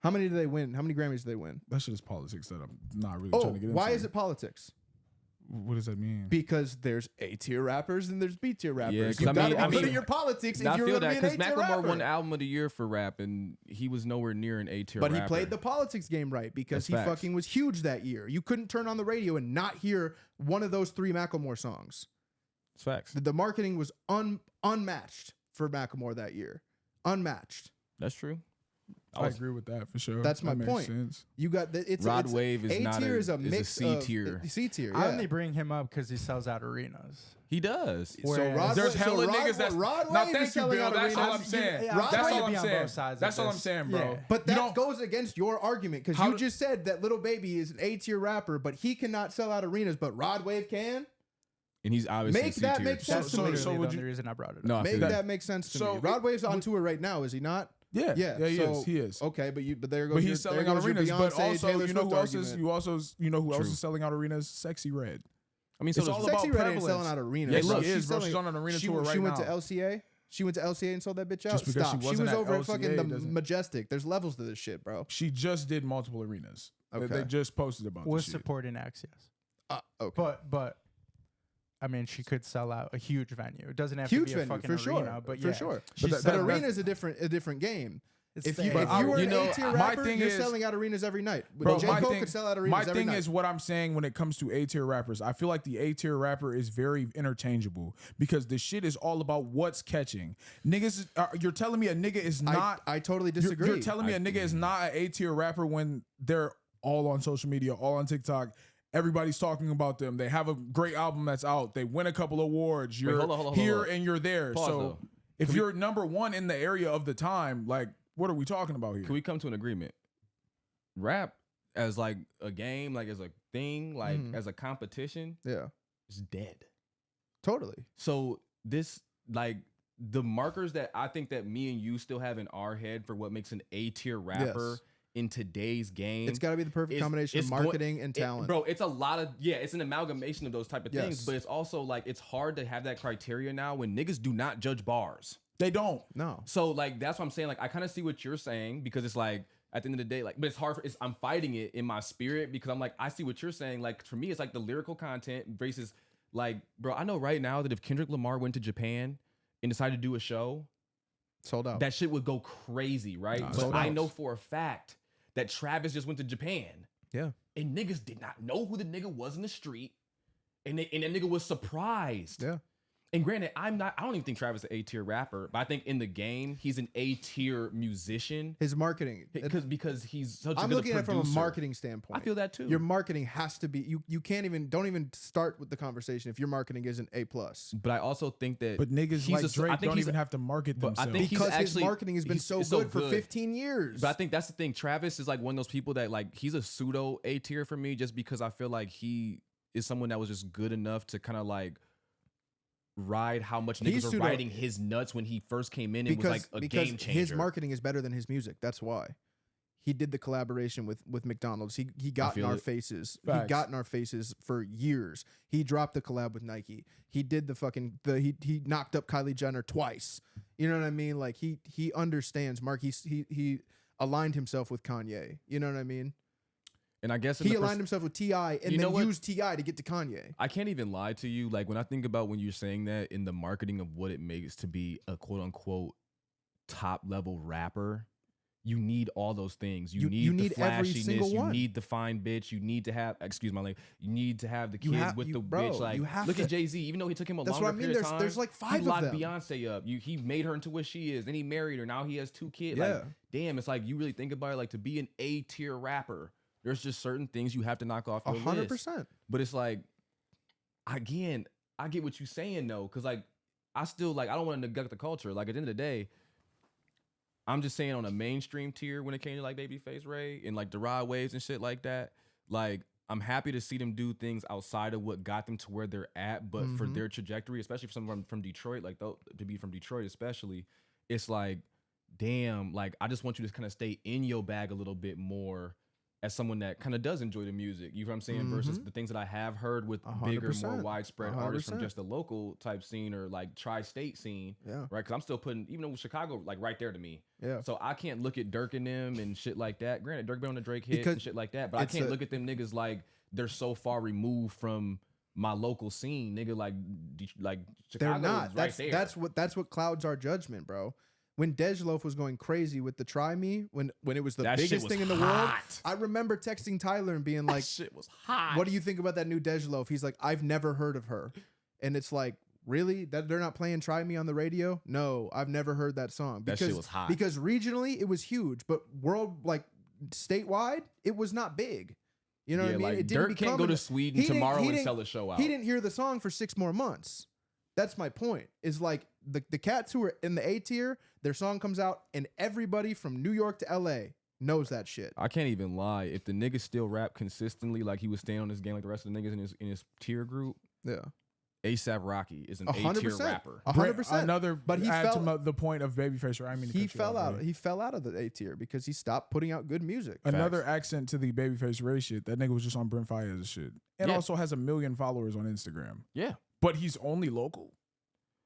How many did they win? How many Grammys did they win? That shit is politics that I'm not really Oh, trying to get into. why is it politics? What does that mean? Because there's A tier rappers and there's B tier rappers. Yeah, 'cause you I gotta mean- be I good mean- at your politics if I you're feel gonna that be an because A tier Macklemore rapper. won Album of the Year for rap, and he was nowhere near an A tier. But he played the politics game right because That's he facts. fucking was huge that year. You couldn't turn on the radio and not hear one of those 3 Macklemore songs. It's facts. The marketing was unmatched for Macklemore that year. Unmatched. That's true. I agree with that for sure. That's my that makes point. Sense. You got the it's Rod it's, Wave is not tier a, is a mix C of tier. C tier. I Yeah. only bring him up because he sells out arenas. He does. So Whereas- Rod, There's so hella Rod, niggas that's Rod now. Wave Thank is you, selling Bill. out That's all arenas. I'm saying. Yeah, That's I'm trying all to I'm be on saying. both sides of That's all I'm this. saying, bro. Yeah. But You that don't- goes against your argument because How you do- just said that Lil Baby is an A tier rapper, but he cannot sell out arenas, but Rod Wave can. And he's obviously Make C that tier. make sense That's to me. literally would the you- only reason I brought it up. No, I Make feel that that. make sense to So me. Rod it- Wave's on tour right now, is he not? Yeah, Yeah, he so- is. He is. Okay, but there goes But your, he's there selling out goes your arenas. But Beyonce, also, Taylor you know Swift who else is? argument. You know who else True. is selling out arenas? Sexy Red. I mean, so It's does- all Sexy about Red ain't prevalence. selling out arenas. Yeah, look, she is, bro. She's on an arena tour right She went now. to LCA. She went to LCA and sold that bitch out. Just because she Stop. She wasn't was at over at LCA fucking the doesn't- Majestic. There's levels to this shit, bro. She just did multiple arenas. They Okay. just posted about Was this shit. supporting acts, yes. Okay. But I mean, she could sell out a huge venue. It doesn't have Huge to be a venue fucking for arena, sure. but for yeah, sure. she's But But that- arena is a different game. It's If the you A. were you an know, A-tier my rapper, thing you're is- selling out arenas every night. Bro, J. my Cole thing- could sell out arenas My every thing night. is what I'm saying when it comes to A tier rappers. I feel like the A tier rapper is very interchangeable because the shit is all about what's catching. Niggas, you're telling me a nigga is not. I totally You're- disagree. You're telling me a nigga is not an A tier rapper when they're all on social media, all on TikTok. Everybody's talking about them. They have a great album that's out. They win a couple awards. You're hold on, here hold on. and you're there. Pause, so though. if you're number one in the area of the time, like, what are we talking about here? Can we come to an agreement? Rap as like a game, like as a thing, like Mhm. as a competition, yeah, is dead. totally. So this, like, the markers that I think that me and you still have in our head for what makes an A tier rapper Yes. in today's game. It's got to be the perfect It's- combination of it's marketing and talent. Bro, it's a lot of, it's an amalgamation of those type of things, Yes. but it's also like it's hard to have that criteria now when niggas do not judge bars. They don't. No. So like that's what I'm saying. Like I kind of see what you're saying because it's like at the end of the day, like, but it's hard. I'm fighting it in my spirit because I'm like I see what you're saying. Like for me, it's like the lyrical content versus like, bro. I know right now that if Kendrick Lamar went to Japan and decided to do a show, Sold out. that shit would go crazy, right? Nah, but sold I out. know for a fact that Travis just went to Japan. Yeah. And niggas did not know who the nigga was in the street, and that nigga was surprised. Yeah. And granted, I don't even think Travis is an A-tier rapper, but I think in the game, he's an A-tier musician. His marketing. Because he's such a I'm good looking at it from a producer. marketing standpoint. I feel that too. Your marketing has to be. You can't even. Don't even start with the conversation if your marketing isn't A plus. But I also think that But niggas he's like I Drake think don't he's even have to market but I themselves. think he's Because his actually- marketing has been he's- so it's good for 15 years. But I think that's the thing. Travis is like one of those people that like he's a pseudo A tier for me, just because I feel like he is someone that was just good enough to kind of like ride how much He's niggas were pseudo- riding his nuts when he first came in and was like a game changer. his marketing is better than his music. That's why. He did the collaboration with McDonald's. He got in feel our it. faces. Facts. He got in our faces for years. He dropped the collab with Nike. He did the fucking he knocked up Kylie Jenner twice. You know what I mean? Like he understands Mark. He aligned himself with Kanye. You know what I mean? And I guess He aligned himself with T.I. and You know then what? used T.I. to get to Kanye. I can't even lie to you. Like when I think about when you're saying that in the marketing of what it makes to be a quote unquote top level rapper, you need all those things. You need the every single flashiness. You one. need the fine bitch. You need to have, excuse my language, you need to have the You kid have- with you- the bro, bitch. Like you have look to- at Jay-Z, even though he took him a That's longer what I mean. period of time. There's like 5 he locked of them. Beyonce up. He made her into what she is. Then he married her. Now he has 2 kids. Yeah. Like, damn, it's like you really think about it. Like to be an A tier rapper, there's just certain things you have to knock off your list. 100%. But it's like, again, I get what you're saying though, because like I still like I don't want to neglect the culture. Like at the end of the day, I'm just saying on a mainstream tier when it came to like Babyface Ray and like the Rod Waves and shit like that. Like I'm happy to see them do things outside of what got them to where they're at, but for their trajectory, especially for someone from Detroit, like to be from Detroit especially, it's like, damn, like I just want you to kind of stay in your bag a little bit more as someone that kind of does enjoy the music, you know what I'm saying? Versus the things that I have heard with bigger, more 100%. widespread artists from 100%. just the local type scene or like tri-state scene, Yeah. right? Because I'm still putting, even though Chicago, like right there to me. Yeah. So I can't look at Dirk and them and shit like that. Granted, Dirk been on the Drake hit Because and shit like that, but I it's can't a- look at them niggas like they're so far removed from my local scene, nigga. Like Chicago They're not. is right there. That's what clouds our judgment, bro. When Dejloaf was going crazy with the Try Me, when it was the That shit biggest was thing in the world, hot. I remember texting Tyler and being That like, shit was hot. "What do you think about that new Dejloaf?" He's like, "I've never heard of her," and it's like, Really? That they're not playing Try Me on the radio? No, I've never heard that song. That shit was hot. Because regionally, it was huge, but statewide, it was not big. You know what I mean? Like It didn't Dirk can't go to Sweden tomorrow and sell a show out. He didn't hear the song for 6 more months. That's my point. Is like the cats who are in the A tier, their song comes out, and everybody from New York to LA knows that shit. I can't even lie. If the nigga still rap consistently, like he was staying on his game like the rest of the niggas in his tier group, Yeah. ASAP Rocky is an 100%. A tier rapper. 100%. Another, But he add fell- to the point of Babyface. I mean, He fell out. He fell out of the A tier because he stopped putting out good music. Another accent to the Babyface Ray shit. That nigga was just on Brent Faiyaz's shit, and Yeah. also has 1 million followers on Instagram. Yeah. But he's only local.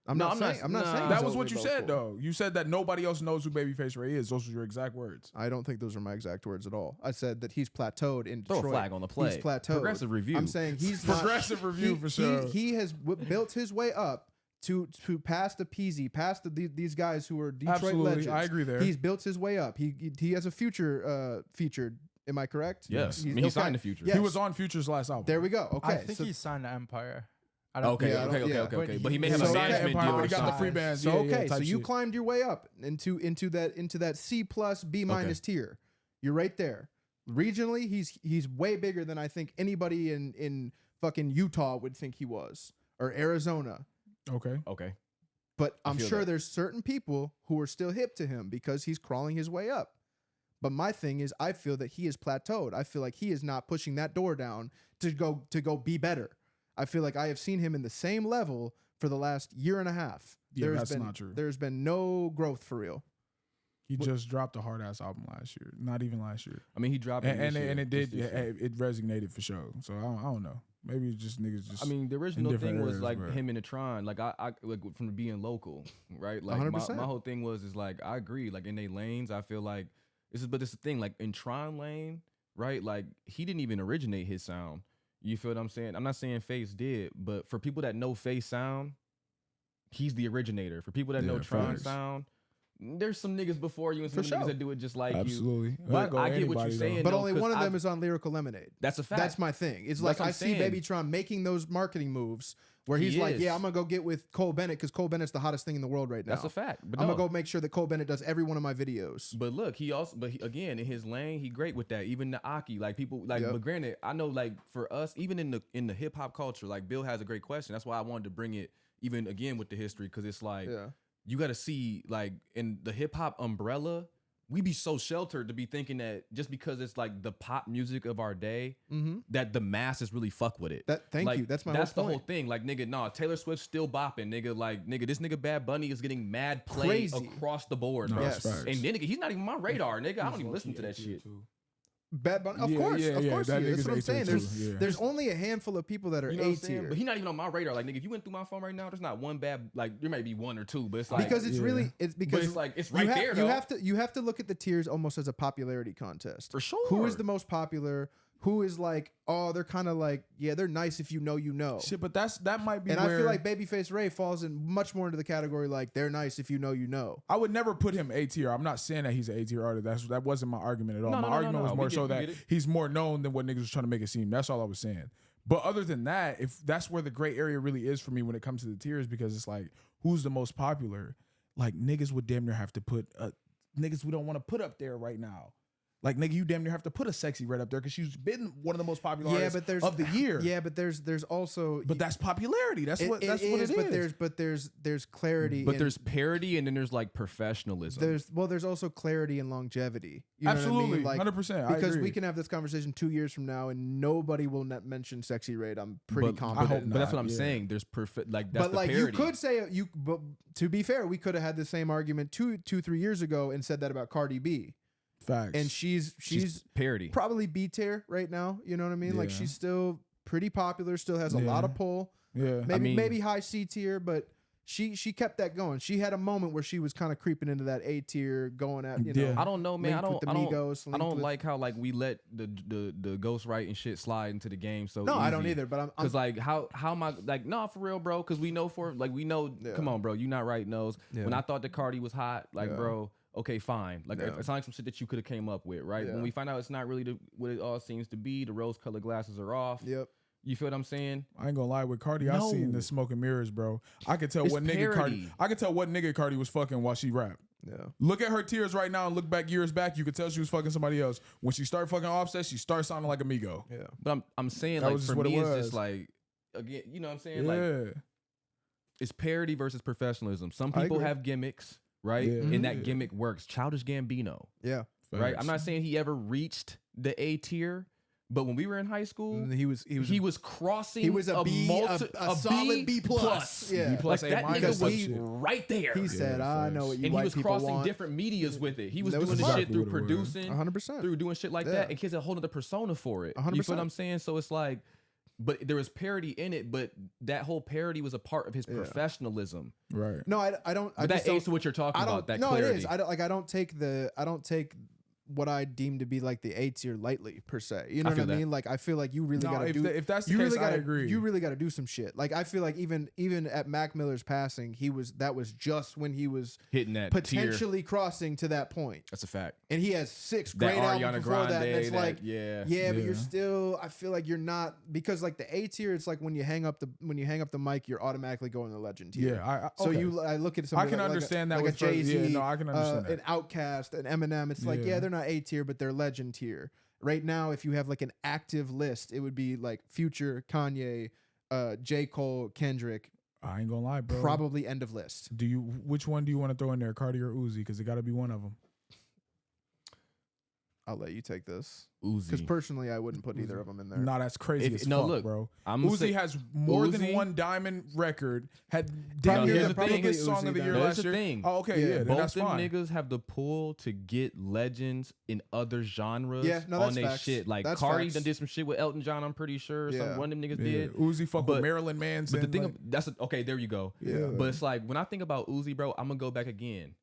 I'm not saying That he's was what only you said, local. though. You said that nobody else knows who Babyface Ray is. Those were your exact words. I don't think those are my exact words at all. I said that he's plateaued in Throw Detroit. a flag on the play. He's plateaued. Progressive review. I'm saying he's not, Progressive review for sure. He has built his way up to past the Peasy, past these guys who are Detroit Absolutely, legends. I agree there. He's built his way up. He has a future featured. Am I correct? Yes. I mean, he signed the Future. Yes. He was on Future's last album. There we go. Okay. I think so he's signed to Empire. I don't Okay, Yeah, I don't- okay, yeah. okay, okay. But he may So have a okay, management Empire, deal but or he got the something. free bands. So Yeah, okay, yeah, so type you shit. climbed your way up into that C plus B minus tier. You're right there. Regionally, he's way bigger than I think anybody in fucking Utah would think he was, or Arizona. Okay. Okay. But I I'm feel sure that. there's certain people who are still hip to him because he's crawling his way up. But my thing is, I feel that he is plateaued. I feel like he is not pushing that door down to go be better. I feel like I have seen him in the same level for the last year and a half. Yeah, that's not true. There's been no growth for real. He just dropped a hard ass album last year. Not even last year. I mean, he dropped it And this year. it did. This Yeah, year. it resonated for sure. So I don't know. Maybe it's just niggas just. I mean, the original different thing was areas, like but- him in the Tron, like I like from being local, right? Like 100%. my whole thing was like I agree, like in their lanes, I feel like this is the thing, like in Tron lane, right? Like he didn't even originate his sound. You feel what I'm saying? I'm not saying Face did, but for people that know Face sound, he's the originator. For people that know Yeah, Tron facts. sound, there's some niggas before you and some For niggas sure. that do it just like you. absolutely. But Go I get what anybody, you're though. saying. But no, only 'cause one of them I've- is on Lyrical Lemonade. That's a fact. That's my thing. It's That's like what I'm I see saying. Babytron making those marketing moves where He he's like, is. yeah, I'm going to go get with Cole Bennett because Cole Bennett's the hottest thing in the world right now. That's a fact. But I'm no. going to go make sure that Cole Bennett does every one of my videos. But look, again in his lane, he great with that. Even the Aki, like people like. Yep. But granted, I know like for us, even in the hip hop culture, like Bill has a great question. That's why I wanted to bring it even again with the history because it's like Yeah. you got to see like in the hip hop umbrella, we be so sheltered to be thinking that just because it's like the pop music of our day, that the masses really fuck with it. Thank Like, you. That's my That's whole the whole point. thing. Like nigga, nah, Taylor Swift's still bopping. Nigga, like nigga, this nigga Bad Bunny is getting mad play Crazy. across the board, No, bro. Yes. that's facts. And then nigga, he's not even on my radar, nigga. I don't even listen to that shit. Bad Bunny, of Yeah, course, yeah, of yeah, course. that he is. That's nigga's what I'm A saying. tier There's too, yeah. there's only a handful of people that are You know what A I'm saying? tier But he's not even on my radar. Like nigga, if you went through my phone right now, there's not one bad. Like there might be one or two, but it's like because it's Yeah. really it's because it's like, it's right there, You though. have to look at the tiers almost as a popularity contest. for sure. Who is the most popular? Who is like, oh, they're kind of like, yeah, they're nice if you know you know. Shit, but that might be And where I feel like Babyface Ray falls in much more into the category like they're nice if you know you know. I would never put him A tier. I'm not saying that he's an A tier artist. That wasn't my argument at all. No, My no, no, argument no, was no. more We so get- we that get it. he's more known than what niggas was trying to make it seem. That's all I was saying. But other than that, if that's where the gray area really is for me when it comes to the tiers, because it's like, who's the most popular? Like niggas would damn near have to put niggas we don't want to put up there right now. Like nigga, you damn near have to put a Sexy Red up there because she's been one of the most popular artists of the year. Yeah, but there's also But that's popularity. That's what it is. But there's clarity. But in- there's parody and then there's like professionalism. there's also clarity and longevity. You know Absolutely, what I mean? Like 100%. I because agree. we can have this conversation 2 years from now and nobody will not mention Sexy Red. I'm pretty but, confident. I hope but that's not, what I'm yeah. saying. There's perfect like that's But the like parody. you could say but to be fair, we could have had the same argument 2-3 years ago and said that about Cardi B. Facts. And she's parody. probably B tier right now. You know what I mean? Like Yeah. she's still pretty popular, still has a Yeah. lot of pull. yeah. Maybe high C tier, but she kept that going. She had a moment where she was kind of creeping into that A tier, going at Yeah. I don't know, man. linked with the Migos, I linked don't with- like how like we let the ghostwrite and shit slide into the game. So No, I don't easy. either. But I'm Cause like how am I like no for real, bro? Cause we know Yeah. Come on, bro, you not writing those. Yeah. When I thought the Cardi was hot, like Yeah. bro, okay, fine. Like Yeah. it's not like some shit that you could have came up with, right? Yeah. When we find out it's not really what it all seems to be, the rose-colored glasses are off. Yep. You feel what I'm saying? I ain't gonna lie, with Cardi, I seen the smoke and mirrors, bro. I could tell It's what nigga parody. Cardi was fucking while she rapped. Yeah. Look at her tears right now and look back years back. You could tell she was fucking somebody else. When she started fucking Offset, she started sounding like Amigo. Yeah. But I'm saying That like was just for what it me it's was. just like again, you know what I'm saying? Yeah. Like it's parody versus professionalism. Some I people agree. have gimmicks, right? Yeah. And that Mhm. gimmick works. Childish Gambino, Yeah. right? I'm not saying he ever reached the A tier, but when we were in high school, And he was crossing. he was a B, a solid B plus. Yeah. B plus, Like A that minus nigga type was shit. right there. He said, I know what you and he white was people crossing want. different medias with it. He was That doing was the smart. shit through Exactly what it was. producing, 100%. through doing shit like Yeah. that, and kids had a whole other persona for it. You feel 100%. what I'm saying? So it's like, but there was parody in it, but that whole parody was a part of his professionalism. Right. No, I don't. I But just that don't, aids to what you're talking I don't. about. That no, clarity. it is. I don't take what I deem to be like the A tier lightly per se. You know what I feel that. mean? Like I feel like you really No, gotta if do. if that's the you case, really gotta I agree. You really gotta do some shit. Like I feel like even at Mac Miller's passing, that was just when he was Hitting that tier. potentially crossing to that point. That's a fact. And he has 6 That great albums Ariana before that. And it's Grande, like, yeah. but you're Yeah. still. I feel like you're not, because like the A tier, it's like when you hang up the mic, you're automatically going to legend tier. Yeah. So okay. I look at somebody can like understand that like with a Jay Z, yeah, no, I can understand an Outkast, an Eminem. It's like Yeah. they're not A tier, but they're legend tier. Right now, if you have like an active list, it would be like Future, Kanye, J. Cole, Kendrick. I ain't gonna lie, bro. Probably end of list. Which one do you want to throw in there, Cardi or Uzi? Because it got to be one of them. I'll let you take this because Uzi. personally, I wouldn't put either of them in there. Nah, that's crazy If- as no, fuck, look, bro. I'm gonna Uzi say- has more than Uzi- one diamond record. Had Probably- damn near here's the the thing. biggest Probably song of the Uzi year diamond. Here's last the year. thing. Oh, okay, Yeah. yeah, then Both that's them fine. niggas have the pull to get legends in other genres Yeah, no, on that's their facts. shit. Like That's Cardi facts. done did some shit with Elton John, I'm pretty sure. Yeah. Some one of them niggas Yeah. did. Uzi fuck But- with Marilyn Manson. But the thing, like, okay, there you go. Yeah. But it's like when I think about Uzi, bro, I'm gonna go back again.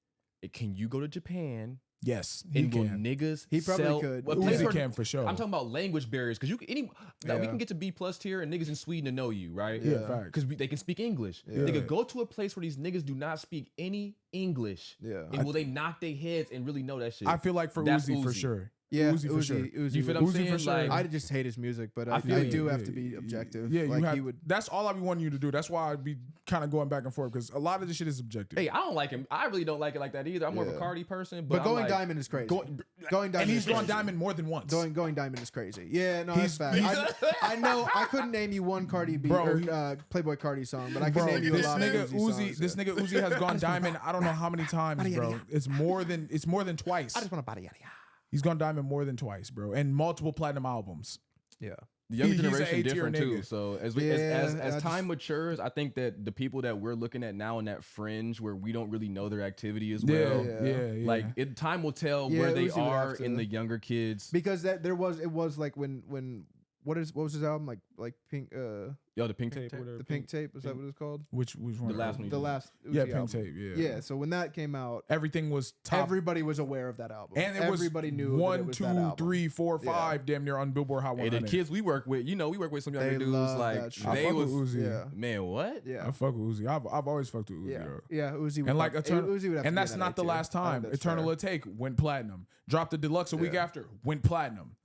Can you go to Japan yes, he and will can. niggas He probably sell? could. a place Uzi where- can for sure. I'm talking about language barriers because we Yeah. can get to B plus tier and niggas in Sweden to know you, right? yeah, Yeah. facts. Because they can speak English. Yeah. Nigga, go to a place where these niggas do not speak any English. Yeah. And will they knock their heads and really know that shit? I feel like for That's Uzi for Uzi. sure. Yeah, Uzi for sure. Uzi You feel would- what I'm Uzi for saying? sure. Like, I just hate his music, but I I feel do you. have to be objective. Yeah, like you have. he would. That's all I be wanting you to do. That's why I'd be kind of going back and forth because a lot of this shit is subjective. hey, I don't like him. I really don't like it like that either. I'm more of a Yeah. Cardi person, But I'm going like, diamond is crazy. Going, Going diamond. and he's is gone crazy. diamond more than once. Going diamond is crazy. Yeah, no, that's fact. he's- I know I couldn't name you one Cardi B Bro, or he- Playboy Cardi song, but I can Bro, name you a this lot nigga of Uzi, songs, this yeah. nigga Uzi has gone diamond. I don't know how many times, bro. It's more than twice. I just want to body yada. He's gone diamond more than twice, bro, and multiple platinum albums. Yeah. the younger he's a generation A-tier different too. nigga. So as Yeah, as I time just- matures, I think that the people that we're looking at now in that fringe where we don't really know their activity as Yeah, well. yeah. Like time will tell Yeah, where they Uzi would are have to. in the younger kids. Because it was like when what was his album like Pink Yo, the pink Pink tape, tape. whatever. the Pink Tape, is that what it's called? which one? The last one. The last Yeah, Uzi Pink album. Tape. Yeah. Yeah, so when that came out, Everything was top. everybody was aware of that album. and it everybody was knew that it 1, was 2, that album. 3, 4, Yeah. 5, damn near on Billboard Hot Hey, 100. the kids we work with, we work with some younger They dudes. love Like that shit. I they fuck was, with Uzi. Yeah. man, what? Yeah. I fuck with Uzi. I've always fucked with Uzi. Yeah, Yo. yeah, Uzi would And like fuck- Eternal, Uzi would have to and be that's in not that the A tier. last I think time. that's Eternal fair. Will Take went platinum. Dropped the deluxe a week Yeah. after, went platinum.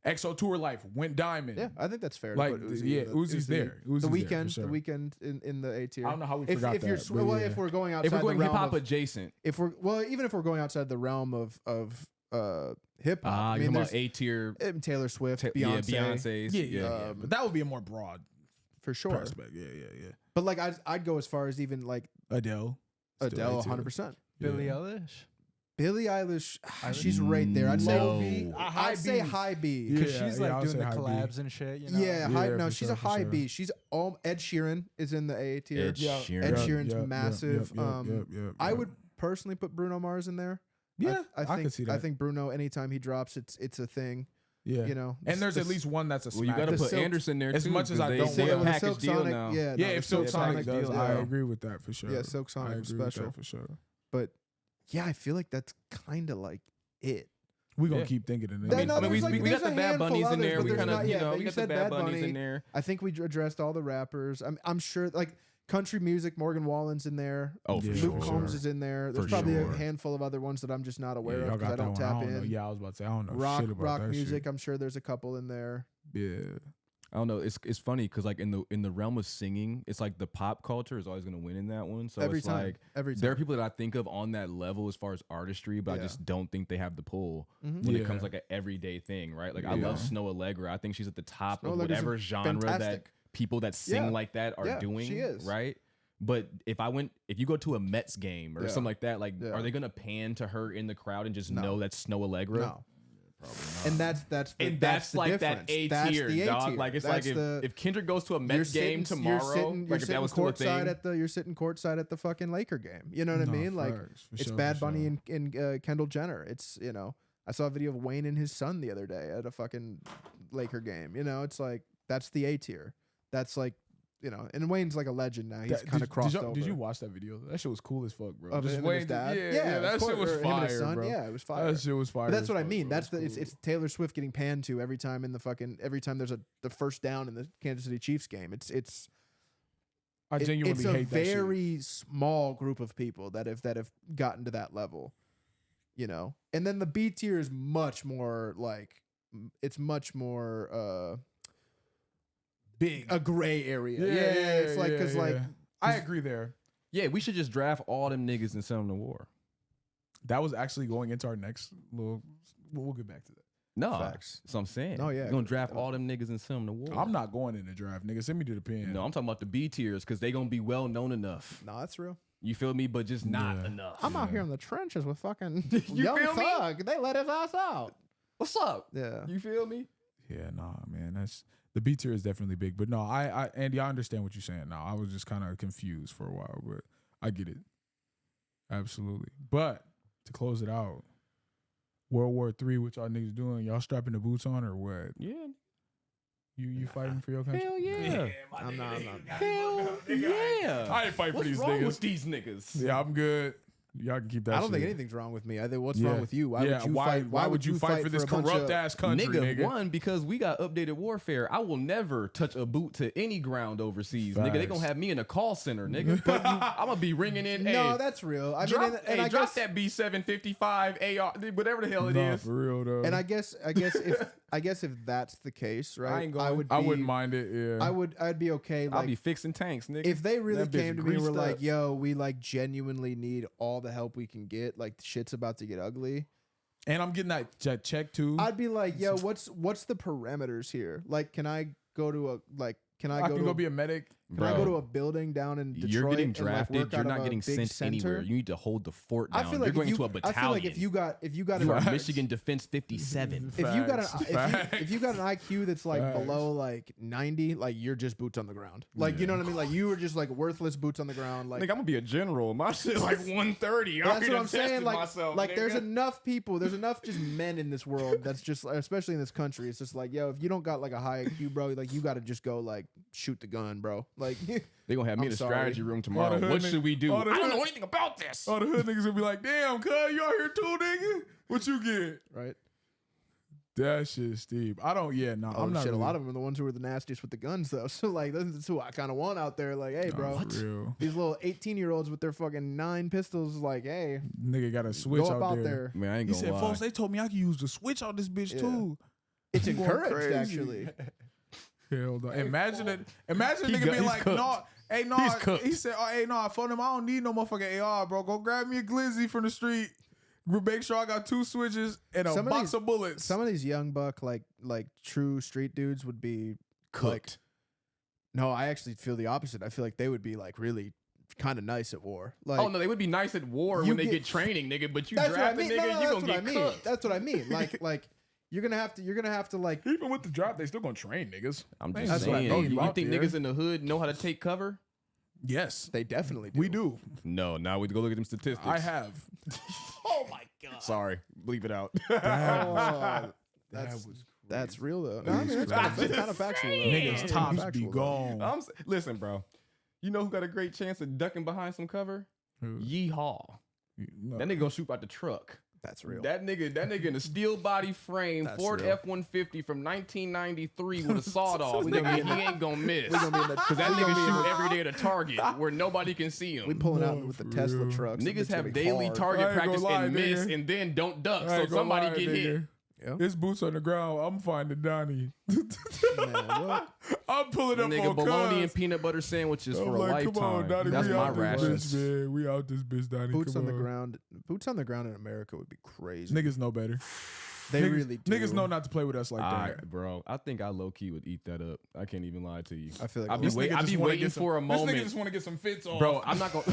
EXO Tour Life went diamond. Yeah, I think that's fair. Like, to put Uzi yeah, in the- Uzi's there. Uzi's the there, weekend, for sure. the weekend in the A tier. I don't know how we if, forgot if you're that, but yeah. if we're going outside If we're going the hip realm hop of, adjacent, even if we're going outside the realm of hip hop, I you mean, talking about there's A tier, Taylor Swift, yeah, Beyonce, Beyonce's, Yeah. But that would be a more broad for sure. prospect. Yeah. But like I'd go as far as even like Adele. Still Adele, A tier. 100%. Billie Yeah. Eilish. Billie Eilish, she's right there. I'd say No. I'd say high B. Yeah, Because she's like I would doing say the high B. collabs and shit. You know? Yeah, high, Yeah, no, for she's sure, a for high sure. B. She's Ed Sheeran is in the A tier. Ed Sheeran. Ed Sheeran's massive. Yep, I would personally put Bruno Mars in there. Yeah, I think could see that. I think Bruno, anytime he drops, it's a thing. yeah. You know, And there's at This- least one that's a Well, you smack. got to The put Silk- Anderson there as too. much as 'cause I they don't say want a it, with the package Silk deal Sonic, now. yeah, Yeah, no, if the Silk Sonic deal, does, yeah. I agree with that for sure. Yeah, Silk Sonic I was agree with special. that for sure. But yeah, I feel like that's kind of like it. We gonna Yeah. keep thinking it. No, I mean, there's we like- got there's the a Bad handful Bunnies in others, there. but We there's kind of, not- yeah, but we you got the said Bad Bad Bunnies Bunny. in there. I think we addressed all the rappers. I'm sure like country music. Morgan Wallen's in there. Oh, for Yeah, sure. Luke for Combs sure. is in there. There's For probably sure. a handful of other ones that I'm just not aware Yeah, y'all of because I got that don't one. tap I don't know. in. Yeah, I was about to say I don't know Rock shit about rock that music. shit. I'm sure there's a couple in there. Yeah. I don't know. It's funny because like in the realm of singing, it's like the pop culture is always gonna win in that one. So Every it's time. like Every time. there are people that I think of on that level as far as artistry, but I Yeah. just don't think they have the pull Mhm. when Yeah. it comes like an everyday thing, right? Like I Yeah. love Snow Allegra. I think she's at the top Snow of Allegra's whatever genre that fantastic. people that sing Yeah. like that are Yeah, doing, she is. right? But if you go to a Mets game or Yeah. something like that, like Yeah. are they gonna pan to her in the crowd and just No. know that's Snow Allegra? No. And that's And that's the like difference. that A That's tier, the dog. A-tier. Like it's That's like the- if Kendrick goes to a Mets game tomorrow, like if that was still a thing. You're sitting courtside at the fucking Laker game. You know what I Nah, mean? Like facts, for it's sure, Bad for Bunny sure. and Kendall Jenner. It's I saw a video of Wayne and his son the other day at a fucking Laker game. It's like that's the A tier. That's like and Wayne's like a legend now. He's kind of crossed over. Did you watch that video? That shit was cool as fuck, bro. Of Just him and his Wayne- dad? Yeah, that of shit was course, or him and his fire, son. bro. Yeah, it was fire. That shit was fire. But that's as what I fuck, mean. bro. That's It was it's Taylor Swift getting panned to every time there's the first down in the Kansas City Chiefs game. It's I genuinely it's a hate that shit. very small group of people that have gotten to that level, And then the B tier is much more like it's much more Big. a gray area. Yeah, it's like because like I agree there. Yeah, we should just draft all them niggas and send them to war. That was actually going into our next little. We'll get back to that. No, Facts. that's what I'm saying. No, yeah, We're gonna draft all them niggas and send them to war. I'm not going in the draft, nigga. Send me to the pen. No, I'm talking about the B tiers because they gonna be well known enough. no, that's real. You feel me? But just not Yeah. enough. I'm out here in the trenches with fucking You young feel me? thug. They let his ass out. What's up? Yeah. You feel me? Yeah, nah, man. That's the B tier is definitely big, but no, I Andy, I understand what you're saying. Now, I was just kind of confused for a while, but I get it. Absolutely. But to close it out, World War III, what y'all niggas doing? Y'all strapping the boots on or what? Yeah. You fighting for your country? Hell yeah. I'm not. Hell yeah. I ain't fight for What's these wrong niggas. with these niggas? Yeah, I'm good. Y'all can keep that. I don't think shit. anything's wrong with me. I think what's Yeah. wrong with you? Why Yeah, would you why- fight? why would you fight for this a bunch corrupt of- ass country, nigga? One, because we got updated warfare. I will never touch a boot to any ground overseas, nigga. They gonna Facts. have me in a call center, nigga. I'm gonna be ringing in. No, hey, that's real. I drop, mean, and I drop guess that B755 AR, whatever the hell it Nah, is. for real though. and I guess if that's the case, right? ain't going. I wouldn't mind it. Yeah, I'd be okay. I'll Like be fixing tanks, nigga. if they really That bitch came to me and were greased like, up. "Yo, we like genuinely need all the help we can get. Like shit's about to get ugly." and I'm getting that check too. I'd be like, "Yo, what's the parameters here? Like, can I go to a like? Can I I go can to go be a medic. Can I go to a building down in Detroit? You're getting and, like, drafted. work You're out of not a getting big sent center? anywhere. You need to hold the fort down. I feel You're like going if to you, a battalion. I feel like if you got You are an, Michigan Defense 57. if you got Facts. if you got an IQ that's like Facts. below like 90, like you're just boots on the ground. Like you know what I mean? Like you were just like worthless boots on the ground. Like Nigga, I'm gonna be a general. My shit like 130. I'm that's what I'm saying. Like, myself, like there's nigga. enough people, there's enough just men in this world that's just, especially in this country, it's just like, yo, if you don't got like a high IQ, bro, like you got to just go like shoot the gun, bro. Like They gonna have me I'm in the sorry. strategy room All tomorrow. the What hood should we do? all the I don't hood- know anything about this. All the hood niggas will be like, damn, cuz, you out here too, nigga? What you get? right. That shit, Steve. I don't, yeah, no, Oh, I'm not shit, really, a lot of them are the ones who are the nastiest with the guns, though. So, like, that's who I kind of want out there. Like, hey, nah, bro, for real. these little 18-year-olds with their fucking 9 pistols, like, hey, Nigga got a switch go up out out there. there. Man, I ain't He gonna said, lie. folks, they told me I could use the switch on this bitch Yeah. too. It's I'm going encouraged, crazy. actually. Hell no. Imagine it. Imagine a He nigga got- being he's like, cooked. no, hey, no. He's cooked. He said, oh, hey, no, I phoned him. I don't need no motherfucking AR, bro. Go grab me a glizzy from the street. Make sure I got 2 switches and a Some of box these- of bullets. Some of these young buck, like true street dudes would be Cooked. no, I actually feel the opposite. I feel like they would be like really kind of nice at war. Like, Oh no, they would be nice at war You when they get- get training, nigga. But you that's what I draft a mean. nigga, No, you that's gonna what get I mean. cooked. That's what I mean. Like you're gonna have to like. Even with the drop, they still gonna train niggas. I'm They just ain't That's what I saying. mean. throwing You out think there. niggas in the hood know how to take cover? Yes, They definitely do. we do. No, now we go look at them statistics. I have. Oh my god. Sorry, bleep it out. Oh, That was that's real though. That No, I mean, is that's crazy. kind of factual. Though. niggas' That's tops factual, be though. gone. Listen, bro. You know who got a great chance of ducking behind some cover? Who? Yeehaw. No. That nigga gonna shoot out the truck. That's real. That nigga in a steel body frame That's Ford real. F-150 from 1993 with a sawed off. We gonna Nigga, be in he ain't gonna miss. we gonna be in the- Cause that we gonna nigga be in shoot the- every day at a target where nobody can see him. We pulling out No, with the for Tesla real. trucks. Niggas It's gonna have be daily hard. target I ain't gonna practice lie, and miss nigga. and then don't duck. I So ain't gonna somebody lie, get nigga. hit. Yeah. His boots on the ground. I'm finding Donnie. Man, what? I'm pulling up Nigga, on bologna Cuz. and peanut butter sandwiches I'm for a like, come on, lifetime. Donnie, That's we my out this rations. bitch, man. We out this bitch, Donnie. Boots come on the ground. Boots on the ground in America would be crazy. Niggas know better. They Niggas, really do. Niggas know not to play with us like that. Bro, I think I low key would eat that up. I can't even lie to you. I feel like I'd be, This nigga I'd just be wanna waiting get some- for a This moment. nigga just want to get some fits off. Bro, I'm not gonna.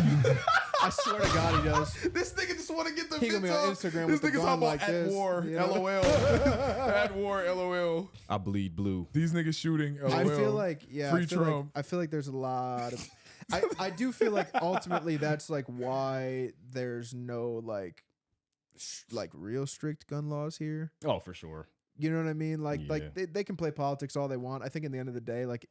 I swear to God, he does. This nigga just want to get the He fits gonna be on off. Instagram This with the nigga's gun talking about like at this, war, you know? LOL. At war, LOL. I bleed blue. These niggas shooting, LOL. I feel like Free Trump. I feel like there's a lot of. I do feel like ultimately that's like why there's no like real strict gun laws here. Oh, for sure. You know what I mean? Like Yeah. they can play politics all they want. I think in the end of the day, like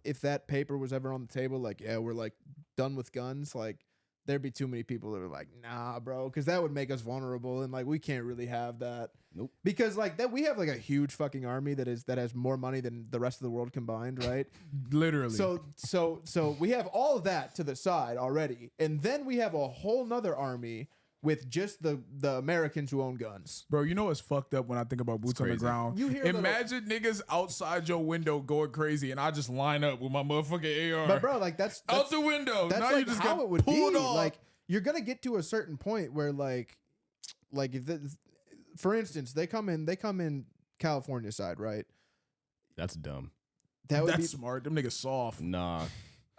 if that paper was ever on the table, like yeah, we're like done with guns, like there'd be too many people that are like, nah, bro, because that would make us vulnerable, and like we can't really have that. Nope. Because like that we have like a huge fucking army that has more money than the rest of the world combined, right? Literally. So we have all of that to the side already, and then we have a whole nother army with just the Americans who own guns. Bro, you know what's fucked up when I think about boots on the crazy. ground? You hear Imagine niggas outside your window going crazy, and I just line up with my motherfucking AR. But bro, like that's out the window. That's Now like you just how got it would pulled be. off. Like you're gonna get to a certain point where like if for instance they come in California side, right? That's dumb. That would That's be. smart. Them niggas soft. Nah,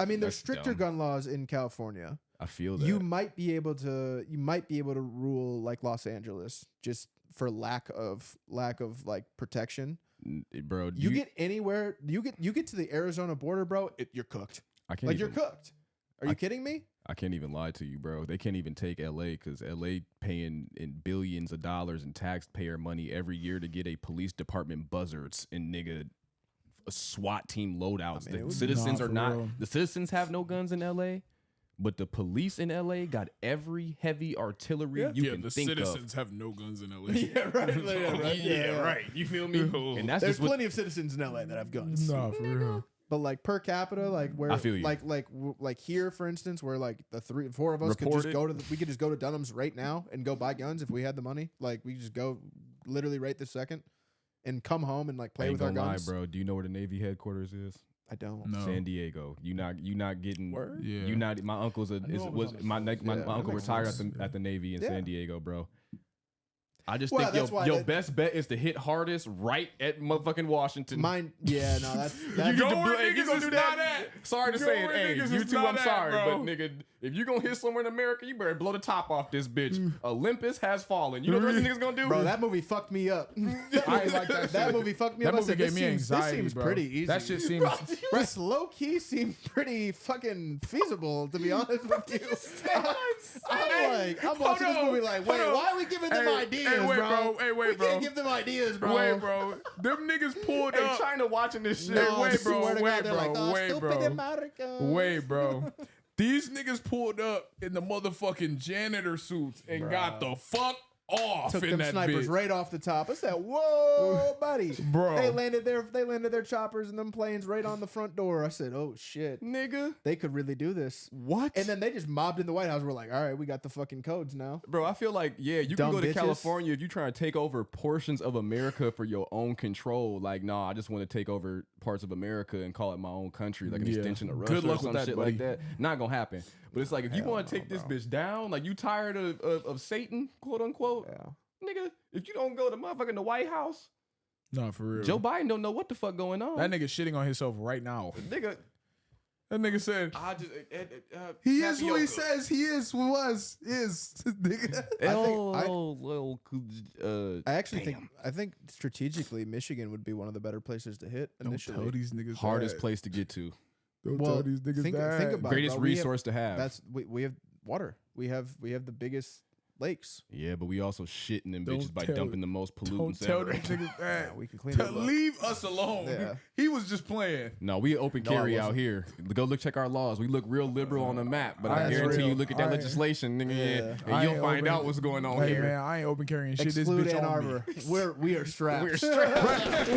I mean, there's that's stricter dumb. gun laws in California. I feel that. You might be able to rule like Los Angeles just for lack of like protection. Bro, You get anywhere, you get to the Arizona border, bro. You're cooked. I can't Like even, you're cooked. Are you kidding me? I can't even lie to you, bro. They can't even take LA because LA paying in billions of dollars in taxpayer money every year to get a police department buzzards and nigga a SWAT team loadouts. I mean, it The would- citizens Nah, are for not. real. The citizens have no guns in LA, but the police in LA got every heavy artillery you yeah, can the think citizens have no guns in LA. Yeah, right. Yeah, right. You feel me? And that's There's just what. plenty of citizens in LA that have guns. Nah, for real. But like per capita, like where I feel you. like here, for instance, where like the 4 of us could Report just it. go to we could just go to Dunham's right now and go buy guns if we had the money. Like we just go literally right this second and come home and like play Ain't with our gonna lie, guns. bro. Do you know where the Navy headquarters is? I don't. No. San Diego. You not getting. Word? Yeah. You not. My uncle's a knew is, it was was on the my side. my Yeah, that uncle makes retired sense. at the Navy in Yeah. San Diego, bro. I just Well, think that's why your that- best bet is to hit hardest right at motherfucking Washington. Mine, yeah, no, that's You that's go can where hey, you niggas gonna is do not that? at. Sorry to Go say it. where Hey, niggas you is too. not I'm at, sorry, bro. but nigga, if you gonna hit somewhere in America, you better blow the top off this bitch. Olympus has fallen. You know what the rest of niggas gonna do? bro. That movie fucked me up. I ain't like that That shit. movie fucked me That up. I movie said, gave this me seems, anxiety, This seems bro. pretty easy. That shit seems. This low key seemed pretty fucking feasible, to be honest with you. I'm watching this movie like, wait, why are we giving them ideas, hey, wait, bro? Hey, wait, We bro. can't give them ideas, bro. Wait, bro. Them niggas pulled Hey, up. China watching this shit. No, wait, bro, swear to God, wait, they're bro, like, oh, wait, stupid bro. Americans. Wait, bro. These niggas pulled up in the motherfucking janitor suits and got the fuck off Took in them that snipers bitch. right off the top. I said, "Whoa, buddy!" Bro. They landed their choppers and them planes right on the front door. I said, "Oh shit, Nigga. they could really do this." What? And then they just mobbed in the White House. We're like, "All right, we got the fucking codes now." Bro, I feel like, yeah, you Dumb can go to bitches. California if you're trying to take over portions of America for your own control. Like, nah, I just want to take over parts of America and call it my own country, like an Yeah. extension of Russia Good or luck some with that, shit buddy. like that. Not gonna happen. But it's like, if you Hell want to no, take this bro. bitch down, like you tired of Satan, quote unquote, Yeah. nigga, if you don't go to motherfucking the White House, No, for real. Joe Biden don't know what the fuck going on. That nigga shitting on himself right now. Nigga, That nigga said, I just he is who he says he is, is. Nigga. I actually think strategically Michigan would be one of the better places to hit Don't initially. tell these niggas hardest that. place to get to, Don't Well, tell these niggas think that. about it, greatest bro. We have- resource to have. That's we have water. We have the biggest lakes. Yeah, but we also shit in them Don't bitches by tell- dumping the most Don't pollutants tell ever. these niggas that. Yeah, we can clean it up. Leave us alone. Yeah. He was just playing. No, we open No, I carry out wasn't. here. Go look, check our laws. We look real liberal on the map, but I That's guarantee real. you, look at that I- legislation, nigga, Yeah. and I you'll ain't find open- out what's going on Hey here. man, I ain't open carrying shit. Exclude this bitch Ann on Arbor. me. We are strapped. We're strapped.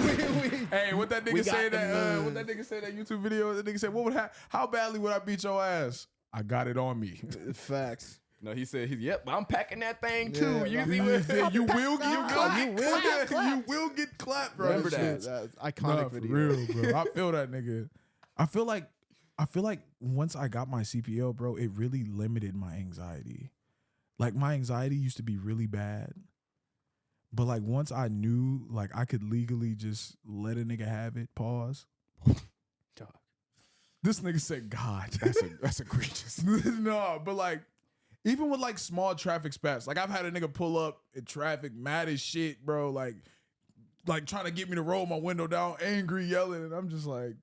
Hey, what that We nigga got say the that? What moves. that nigga say that YouTube video? That nigga said, "What would how badly would I beat your ass? I got it on me." Facts. No, he said, "Yep, I'm packing that thing too." Yeah, You no. see what? You will get clapped. You You will get clapped, bro. Remember Shit, that. that's iconic Nah, for video. real, bro. I feel that nigga. I feel like once I got my CPO, bro, it really limited my anxiety. Like my anxiety used to be really bad. But like once I knew like I could legally just let a nigga have it, pause. Dog. This nigga said God. That's egregious. No, but like even with like small traffic spats, like I've had a nigga pull up in traffic mad as shit, bro, like trying to get me to roll my window down, angry, yelling, and I'm just like,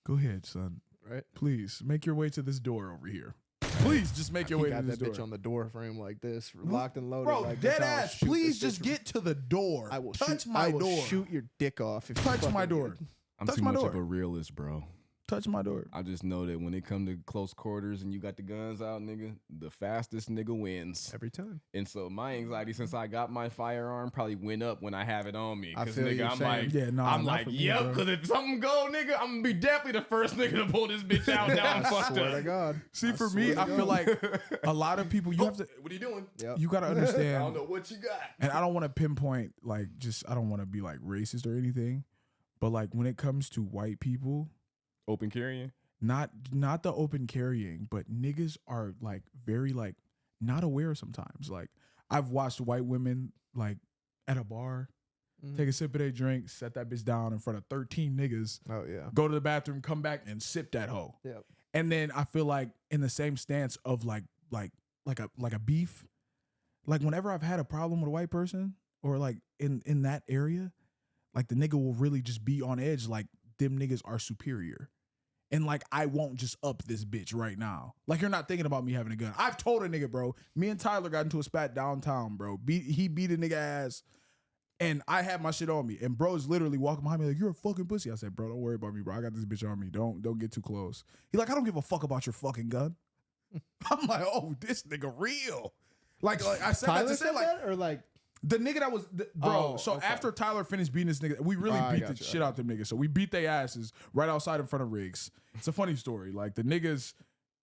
go ahead, son. Right? Please make your way to this door over here. Please just make your He way to got this that door. bitch on the door frame like this, locked and loaded. Bro, like dead bitch, I'll ass, shoot please this just bitch. get to the door. I will touch shoot, my I will door. shoot your dick off if you Touch my fucking door. get it. I'm Touch too my much door. of a realist, bro. Touch my door. I just know that when it come to close quarters and you got the guns out, nigga, the fastest nigga wins. Every time. And so my anxiety since I got my firearm probably went up when I have it on me. I Cause feel nigga, you I'm saying. like, Yeah, no, I'm not like, for me, yep, bro. because if something go, nigga, I'm gonna be definitely the first nigga to pull this bitch out. Now I'm I fucked swear to up. God. See, I for swear me, to I feel God. like a lot of people, you have to, What are you doing? Yep. you gotta I understand. don't know what you got. And I don't want to pinpoint like just I don't want to be like racist or anything, but like when it comes to white people, Open carrying? not the open carrying, but niggas are like very like not aware sometimes. Like I've watched white women like at a bar take a sip of their drink, set that bitch down in front of 13 niggas, Oh yeah. go to the bathroom, come back and sip that hoe. Yep. And then I feel like in the same stance of like a beef, like whenever I've had a problem with a white person or like in that area, like the nigga will really just be on edge like them niggas are superior. And like I won't just up this bitch right now. Like you're not thinking about me having a gun. I've told a nigga, bro, me and Tyler got into a spat downtown, bro. He beat a nigga ass and I had my shit on me. And bro's literally walking behind me like, you're a fucking pussy. I said, bro, don't worry about me, bro. I got this bitch on me. Don't get too close. He like, I don't give a fuck about your fucking gun. I'm like, oh, this nigga real. Like I said Tyler that to said say like that or like the nigga that was, bro. Oh, so okay. after Tyler finished beating this nigga, we really I beat got the you, shit out them niggas. So we beat their asses right outside in front of Riggs. It's a funny story. Like the niggas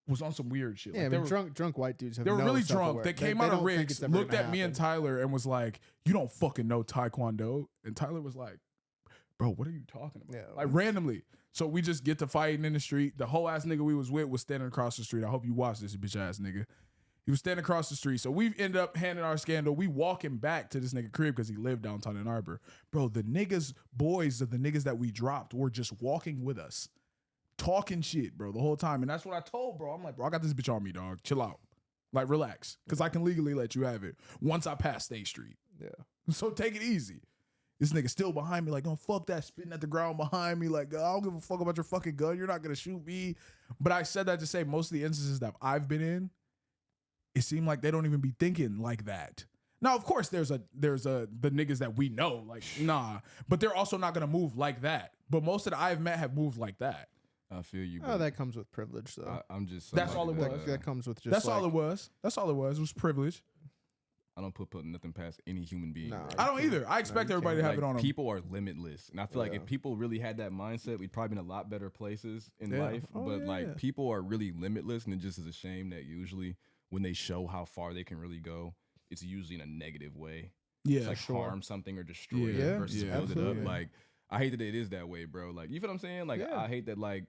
was on some weird shit. yeah, Like, I mean, drunk white dudes have they were no really drunk. self-aware. They came out of don't think Riggs, it's ever looked gonna at me and happen. Tyler, and was like, "You don't fucking know Taekwondo." And Tyler was like, "Bro, what are you talking about?" Yeah. Like randomly. So we just get to fighting in the street. The whole ass nigga we was with was standing across the street. I hope you watch this bitch ass nigga. He was standing across the street. So we ended up handing our scandal. We walking back to this nigga crib because he lived downtown Ann Arbor. Bro, the niggas, boys of the niggas that we dropped were just walking with us. Talking shit, bro, the whole time. And that's what I told bro. I'm like, bro, I got this bitch on me, dog. Chill out. Like, relax. Because I can legally let you have it once I pass State Street. Yeah. So take it easy. This nigga still behind me, like, don't fuck that, spitting at the ground behind me. Like, I don't give a fuck about your fucking gun. You're not going to shoot me. But I said that to say most of the instances that I've been in, it seemed like they don't even be thinking like that. Now, of course, there's the niggas that we know, like, nah. But they're also not going to move like that. But most that I've met have moved like that. I feel you. Oh, that comes with privilege, though. I'm just. That's somebody all it that, was. That comes with just. That's like, all it was. That's all it was. It was privilege. I don't put nothing past any human being. Nah, bro. I don't either. I expect everybody to have Like, it on them. people are limitless, and I feel like Yeah. if people really had that mindset, we'd probably be in a lot better places in Yeah. life. Oh, but yeah, like yeah. people are really limitless, and it just is a shame that usually when they show how far they can really go, it's usually in a negative way. Yeah, It's like sure. harm something or destroy Yeah. it Yeah, versus yeah, build it up. absolutely. Like I hate that it is that way, bro. Like you feel what I'm saying? Like Yeah. I hate that like.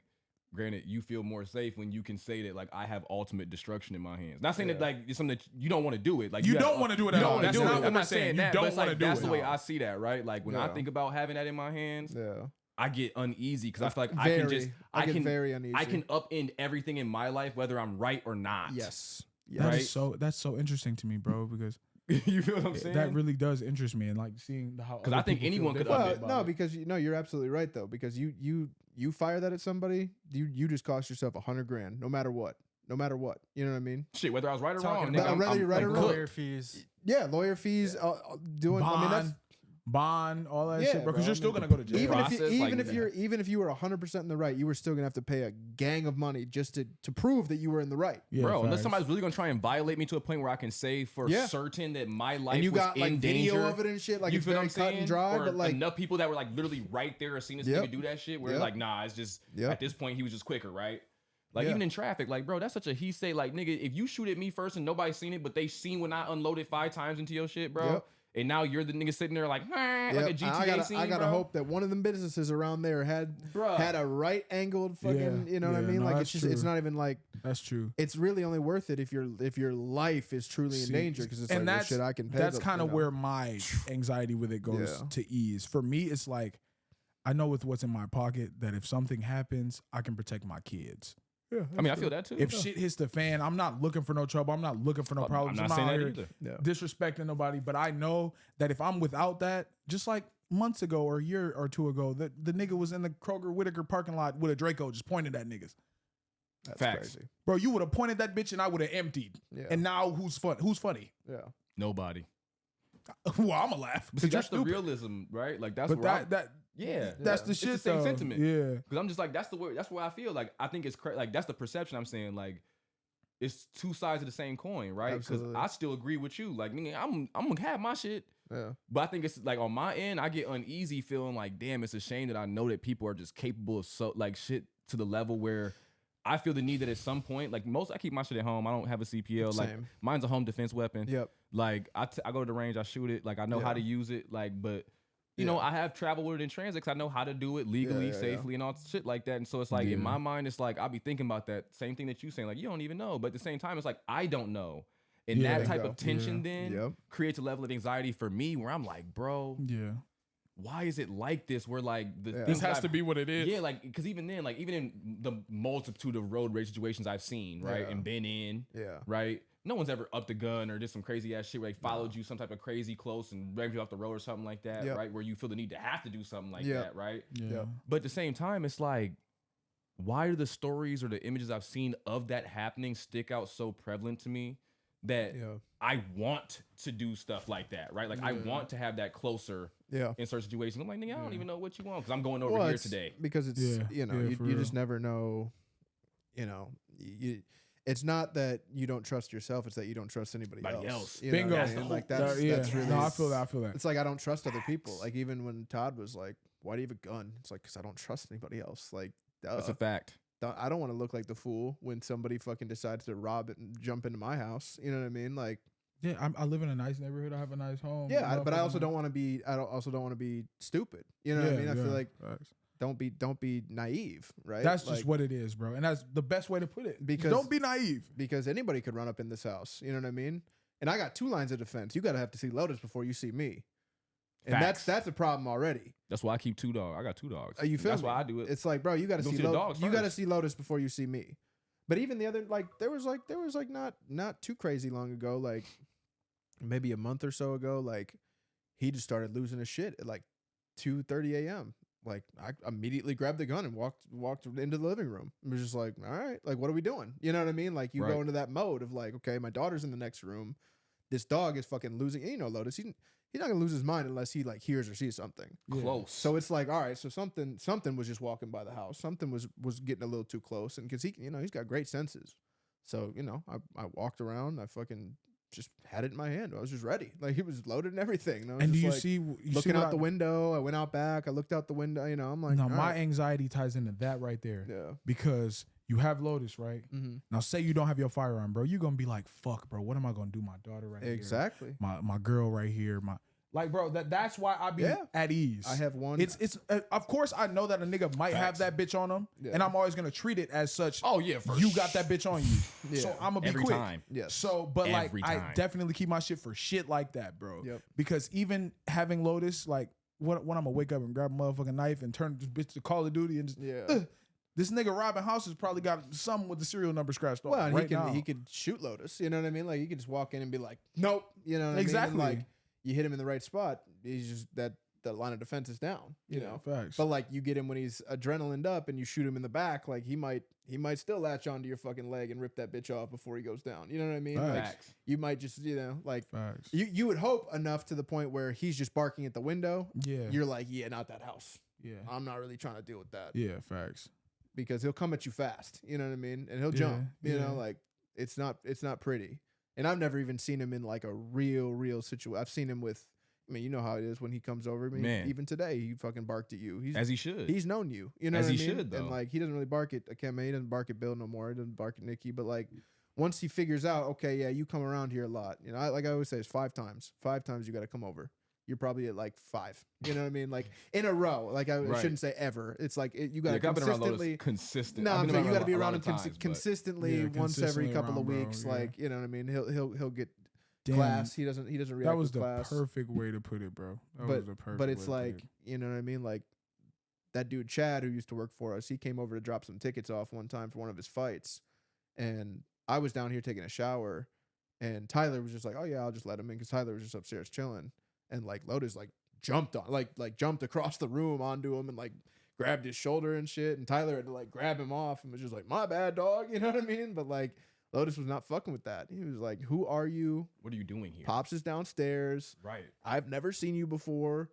Granted, you feel more safe when you can say that like I have ultimate destruction in my hands. Not saying that like it's something that you don't want to do it. Like You have- don't wanna do it You at don't all. wanna That's do not it. what I'm we're not saying. saying You that. don't But it's wanna like do that's it. the way No. I see that, right? Like when I Yeah. think about having that in my hands, Yeah. I get uneasy because I feel like Very. I can just I get very uneasy. I can upend everything in my life whether I'm right or not. Yes. That Right? is that's so interesting to me, bro, because You feel what I'm saying? that really does interest me and like seeing how. 'Cause other I think people feel anyone could differently up Well, it. about no, because you're absolutely right though. Because you fire that at somebody, you just cost yourself $100,000, no matter what. No matter what, you know what I mean? Shit, whether I was right or Talking wrong. about nigga, whether you're right or like, wrong. Lawyer fees. Yeah, lawyer fees, doing. I mean, that's bond, all that Yeah, shit, bro. Because bro, you're I still mean, gonna go to jail. process, even if you were 100% in the right, you were still gonna have to pay a gang of money just to prove that you were in the right. Yeah, bro, unless facts. somebody's really gonna try and violate me to a point where I can say for Yeah. certain that my life And you was got like in video danger. of it and shit, like You it's feel what very I'm cut saying? and dry. Or But like, enough people that were like literally right there or seen this Yep. nigga do that shit. Where Yep. like, nah, it's just Yep. at this point he was just quicker, right? Like Yeah. even in traffic, like bro, that's such a he say. Like nigga, if you shoot at me first and nobody seen it, but they seen when I unloaded 5 times into your shit, bro. Yep. And now you're the nigga sitting there like, like a Yep. GTA scene, I gotta bro. hope that one of them businesses around there had a right angled fucking, you know what I mean? no, Like that's it's just, it's true. not even like, That's true. it's really only worth it if your life is truly in danger, because it's and like, well, that's shit, I can pay. that's the, kind of you know. where my anxiety with it goes Yeah. to ease. For me, it's like I know with what's in my pocket that if something happens, I can protect my kids. Yeah, I mean, I feel that too. If shit hits the fan, I'm not looking for no trouble. I'm not looking for no problems. I'm not saying out that here either. Yeah. disrespecting nobody, but I know that if I'm without that, just like months ago or a year or two ago, the nigga was in the Kroger Whitaker parking lot with a Draco just pointing at niggas. That's Facts. crazy. Bro, you would have pointed that bitch and I would have emptied. Yeah. And now who's funny? Yeah. Nobody. Well, I'm gonna laugh. See, But that's you're the stupid. realism, right? Like that's But where that yeah. that's the It's shit the same though. sentiment. Yeah. Because I'm just like that's where I feel like I think it's like that's the perception I'm saying. Like it's two sides of the same coin, right? Because Absolutely. I still agree with you. Like nigga, I'm gonna have my shit. Yeah. But I think it's like on my end, I get uneasy feeling like, damn, it's a shame that I know that people are just capable of so like shit to the level where I feel the need that at some point, like I keep my shit at home. I don't have a CPL. Like Same. mine's a home defense weapon. Yep. Like I go to the range, I shoot it. Like I know how Yeah. to use it. Like, but you know, I have traveled with it in transit because I know how to do it legally, Yeah. safely, and all shit like that. And so it's like Yeah. in my mind, it's like I'll be thinking about that same thing that you saying. Like you don't even know, but at the same time, it's like I don't know. And Yeah. that type Bingo. of tension Yeah. then Yep. creates a level of anxiety for me where I'm like, bro, Yeah. why is it like this? Where like the Yeah. things This has I've- to be what it is. yeah, like because even then, like even in the multitude of road rage situations I've seen, right, Yeah. and been in, Yeah. right, no one's ever upped the gun or did some crazy ass shit where they followed you some type of crazy close and rammed you off the road or something like that, Yep. right, where you feel the need to have to do something like Yep. that, right. Yeah. Yep. But at the same time, it's like, why do the stories or the images I've seen of that happening stick out so prevalent to me that Yeah. I want to do stuff like that, right? Like I Yeah. want to have that closer Yeah. in certain situations. I'm like, nigga, I don't Yeah. even know what you want because I'm going over Well, here it's today. because it's Yeah. you know Yeah, you for just real. never know. You know, you. It's not that you don't trust yourself; it's that you don't trust anybody Anybody else. else. You know Bingo. what I That's mean? the Like whole- that's yeah. that's really. No, I feel that. I feel that. It's like I don't trust other people. Facts. Like even when Todd was like, "Why do you have a gun?" It's like because I don't trust anybody else. Like, That's a fact. I don't want to look like the fool when somebody fucking decides to rob it and jump into my house. You know what I mean? Like, Yeah, I live in a nice neighborhood. I have a nice home. but I also don't want to be. Also don't want to be stupid. You know what I mean? I feel like facts. don't be naive, right? That's Like, just what it is, bro. And that's the best way to put it. Because- Don't be naive. because anybody could run up in this house. You know what I mean? And I got 2 lines of defense. You gotta have to see Lotus before you see me. And Facts. that's a problem already. That's why I keep 2 dogs. I got 2 dogs. You feel That's me? why I do it. It's like, bro, you gotta Go see see the dogs you gotta first. see Lotus before you see me. But even the other, like there was not too crazy long ago, like maybe a month or so ago, like he just started losing his shit at like 2:30 a.m. Like I immediately grabbed the gun and walked into the living room. It was just like, all right, like what are we doing? You know what I mean? Like you Right. go into that mode of like, okay, my daughter's in the next room. This dog is fucking losing. And you know, Lotus, he's not gonna lose his mind unless he like hears or sees something. Close. So it's like, all right, so something was just walking by the house. Something was getting a little too close, and because he's got great senses. So I walked around. I fucking just had it in my hand. I was just ready. Like he was loaded and everything. And I was And do just you like, see you looking see what out the window? I went out back. I looked out the window. I'm like, No, all my right. anxiety ties into that right there. Yeah. Because you have Lotus, right? Mm-hmm. Now say you don't have your firearm, bro. You're gonna be like, fuck, bro, what am I gonna do? My daughter right here. Exactly. My girl right here. Bro, that's why I be Yeah. at ease. I have one. It's of course I know that a nigga might have Facts. that bitch on him, Yeah. and I'm always gonna treat it as such. Oh yeah, for You got that bitch on you, Yeah. so I'm gonna be every quick. time. Yes. So, but like, Every I time. definitely keep my shit for shit like that, bro. Yep. Because even having Lotus, like, when I'm gonna wake up and grab a motherfucking knife and turn this bitch to Call of Duty and just, Yeah. this nigga robbing houses probably got something with the serial number scratched off. Well, and right now. he could shoot Lotus. You know what I mean? Like he could just walk in and be like, nope. You know what Exactly. I mean? And, like you hit him in the right spot. He's just that line of defense is down. You know. facts. But like you get him when he's adrenalined up and you shoot him in the back, like he might still latch onto your fucking leg and rip that bitch off before he goes down. You know what I mean? Like Facts. you might just, like Facts. you would hope enough to the point where he's just barking at the window. Yeah. You're like, yeah, not that house. Yeah. I'm not really trying to deal with that. Yeah. Facts. Because he'll come at you fast. You know what I mean? And he'll Yeah, jump. You yeah. know, like it's not pretty. And I've never even seen him in like a real situation. I've seen him with I mean, you know how it is when he comes over. I mean, Man. even today, he fucking barked at you. As he should. He's known you. You know As what I he mean? should, though. And like, he doesn't really bark at Akeme. He doesn't bark at Bill no more. He doesn't bark at Nikki. But like, once he figures out, okay, yeah, you come around here a lot. You know, like I always say, it's 5 times. 5 times you got to come over. You're probably at like 5. You know what I mean? Like in a row. Like I Right. shouldn't say ever. It's like you got to I've been around Lotus consistently. consistent. No, I've I'm been saying you around got to be a lot around him of times, but- consistently Yeah, once every consistently couple of around, bro, weeks. yeah. Like, you know what I mean? He'll get Damn, class. He doesn't react that was with the class. perfect way to put it, bro. That was the perfect But it's way to put like, it. you know what I mean? Like that dude Chad who used to work for us, he came over to drop some tickets off one time for one of his fights. And I was down here taking a shower, and Tyler was just like, oh yeah, I'll just let him in, because Tyler was just upstairs chilling. And like Lotus like jumped on like jumped across the room onto him and like grabbed his shoulder and shit. And Tyler had to like grab him off and was just like, my bad, dog. You know what I mean? But like Lotus was not fucking with that. He was like, who are you? What are you doing here? Pops is downstairs. Right. I've never seen you before.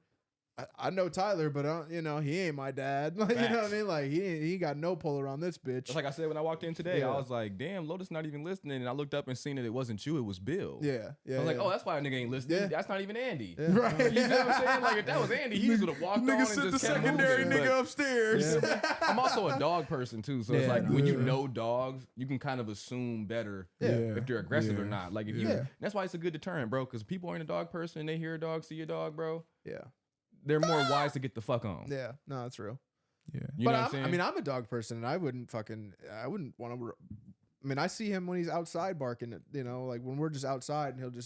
I know Tyler, but you know, he ain't my dad. Like, you know what I mean? Like he got no pull around this bitch. Just like I said when I walked in today, Yeah. I was like, damn, Lotus not even listening. And I looked up and seen that it wasn't you, it was Bill. Yeah. I was like, oh, that's why a nigga ain't listening. Yeah. That's not even Andy. Yeah. Right. You know what I'm saying? Like, if that was Andy, he just would have walked on Nigga and sent the just kept secondary moving. nigga But upstairs. Yeah. I'm also a dog person, too. So it's Yeah. like, when you Yeah. know dogs, you can kind of assume better Yeah. if they're aggressive or Yeah. not. Like, if Yeah. you, that's why it's a good deterrent, bro. Because people aren't a dog person and they hear a dog, see a dog, bro. Yeah. They're more wise to get the fuck on. Yeah. No, that's real. Yeah. You But know what I'm saying? I mean, I'm a dog person, and I wouldn't want to. I mean, I see him when he's outside barking. You know, like when we're just outside, and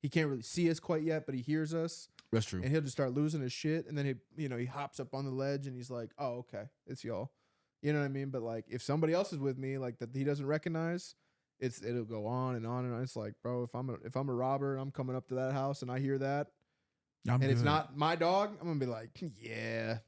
he can't really see us quite yet, but he hears us, that's true. and he'll just start losing his shit, and then he hops up on the ledge, and he's like, "Oh, okay, it's y'all." You know what I mean? But like, if somebody else is with me, like that he doesn't recognize, it'll go on and on and on. It's like, bro, if I'm a robber, and I'm coming up to that house, and I hear that, I'm and it's good. not my dog, I'm gonna be like, yeah.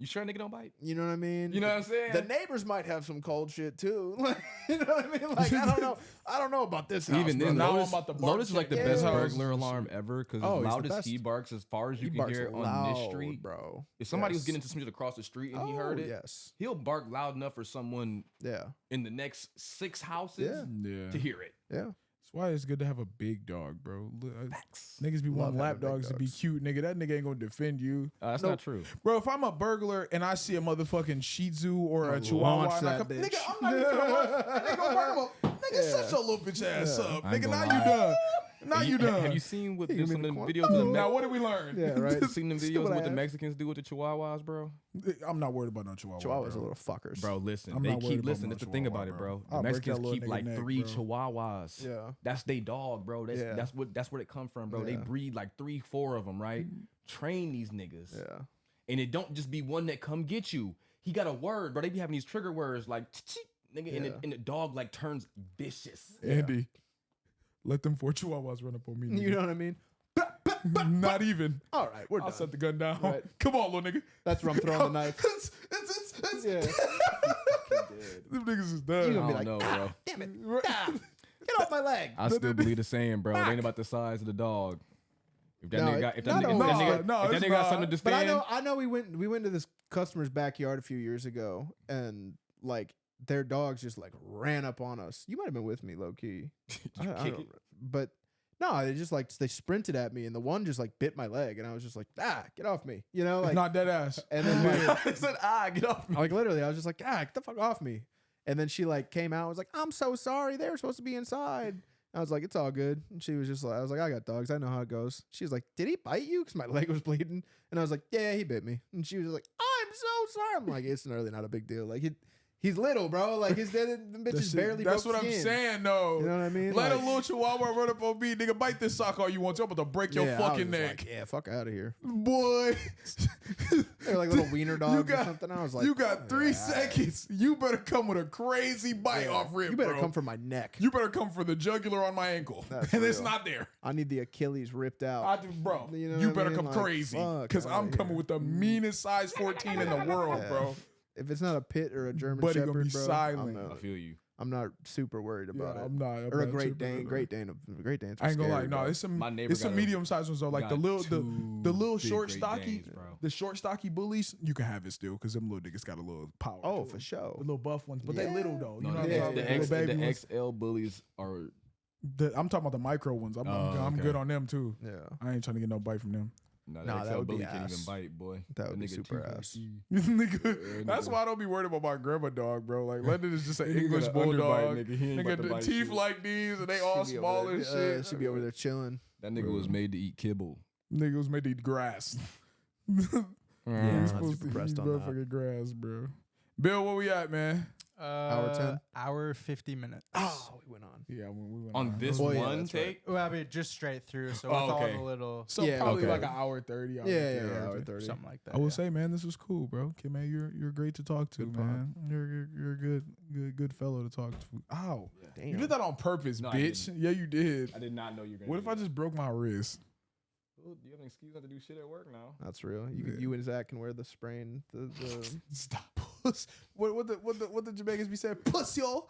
You sure nigga don't bite? You know what I mean? You know what I'm saying? The neighbors might have some cold shit too. Like, you know what I mean? Like, I don't know. I don't know about this house. Even then, brother. now I'm Lotus, about to bark Lotus is like the check best his house. burglar alarm ever because Oh, as he's the loud as he best. barks, as far as you He can barks hear it on loud, this street, bro. if somebody was Yes. getting into some shit across the street and he heard it, Yes. he'll bark loud enough for someone Yeah. in the next 6 houses Yeah. to hear it. Yeah. That's why it's good to have a big dog, bro. Niggas be Love wanting lap having big dogs to be dogs. cute, nigga. That nigga ain't gonna defend you. That's Nope. not true. Bro, if I'm a burglar and I see a motherfucking Shih Tzu or a Launch Chihuahua, and I that come, bitch. nigga, I'm not even gonna launch. Nigga, gonna bark him up. Nigga, Yeah. shut your little bitch ass Yeah. up. I ain't Nigga, now gonna you lie. done. Now Have you done. Have you seen what You this mean in the the corn? videos of the Now, what did we learn? Yeah, right. seen them Still videos what I what the have. Mexicans do with the Chihuahuas, bro? I'm not worried about no Chihuahua. Chihuahuas bro. are little fuckers. Bro, listen, I'm they not worried keep about listen. no That's the thing Chihuahua, about it, bro. bro. I'll The break that Mexicans little keep nigga like neck, 3 bro. Chihuahuas. Yeah. That's they dog, bro. Yeah. That's where it come from, bro. They Yeah. breed like 3, 4 of them, right? Train these niggas, Yeah. and it don't just be one that come get you. He got a word, bro. They be having these trigger words like nigga, Yeah. and the dog like turns vicious. Andy, let them 4 Chihuahuas run up on me. You nigga. know what I mean? Not even. All right, we're I'll done. set the gun down. Right. Come on, little nigga. That's where I'm throwing the knife. It's Yeah. Them niggas is You done. gonna be I like, don't know, bro. damn it. Get off my leg. I still believe the saying, bro. It ain't about the size of the dog. If that No, nigga got, if that not nigga, always. if that nigga, No, if that it's nigga got not. something to But defend, I know we went to this customer's backyard a few years ago, and like their dogs just like ran up on us. You might have been with me, low key. I kick don't- it? But no, they just like they sprinted at me, and the one just like bit my leg, and I was just like, get off me, you know, like. Not dead ass. And then like, I said, get off me. like literally, I was just like, get the fuck off me. And then she like came out, and was like, I'm so sorry, they were supposed to be inside. I was like, it's all good. And she was just like, I was like, I got dogs, I know how it goes. She was like, did he bite you? Because my leg was bleeding. And I was like, yeah, he bit me. And she was like, I'm so sorry. I'm like, it's really not a big deal. Like he's little, bro. Like the bitch is barely. That's broke what I'm skin. saying, though. You know what I mean? Let Like- a little Chihuahua run up on me, nigga. Bite this sock all you want. I'm about to break your Yeah, I was fucking just neck, like, yeah, fuck out of here. boy. They're like little wiener dogs got- or something. I was like, you got 3 yeah, seconds. You better come with a crazy bite yeah. off rip, You better bro. come for my neck. You better come for the jugular on my ankle, That's and it's real. not there. I need the Achilles ripped out. Bro, You know you what I better mean? come Like, crazy, fuck because outta I'm coming here. with the meanest size 14 in the world, Yeah. bro. If it's not a pit or a German Buddy gonna Shepherd, be bro, silent. I feel you. I'm not super worried Yeah, about it. I'm not. Or a not Great tripping, Dane. bro. Great Dane's I ain't gonna lie. scary, No, bro. it's some. My neighbor It's some got a- medium sized ones though. Like the got little, the little big short Great stocky, Danes, bro. the short stocky bullies. You can have it still because them little niggas got a little power. Oh, to for them. sure. The little buff ones, but they Yeah. little though. You No, know what yeah, I'm the, saying? X, Little the baby ones. XL bullies are. I'm talking about the micro ones. I'm Oh, I'm okay. good on them too. Yeah. I ain't trying to get no bite from them. Nah, Nah, that would be bully can't even ass. bite, boy. That would be nigga super too ass. funky. Nigga, that's nigga. why I don't be worried about my grandma dog, bro. Like London is just an Nigga English got an underbite, bulldog. nigga. He ain't Nigga, about to the bite teeth shit. like these, and they all She be small over and there, shit. she'd be over there chilling. That nigga was made to eat kibble. Nigga was made to eat grass. Yeah, He's I'm not supposed super to pressed eat on that. motherfucking grass, bro. Bill, where we at, man? Hour 10? Hour 50 minutes. Oh, we went on. Yeah, we went On this Well, yeah, one that's right. take? Well, I mean, just straight through. So Oh, with all okay. the little So Yeah, probably okay. like an hour 30. Hour Yeah, 50, hour 30. 30. something like that. I will yeah. say, man, this was cool, bro. Okay, man, you're great to talk to, Good pod. man. You're a good fellow to talk to. Ow, Damn. you did that on purpose, No, I bitch. didn't. Yeah, you did. I did not know you were gonna What if I just broke my wrist? do you have an excuse not to do shit at work now? That's real. Yeah. You and Zach can wear the sprain. The Stop, puss. What the Jamaicans be saying? Puss, yo.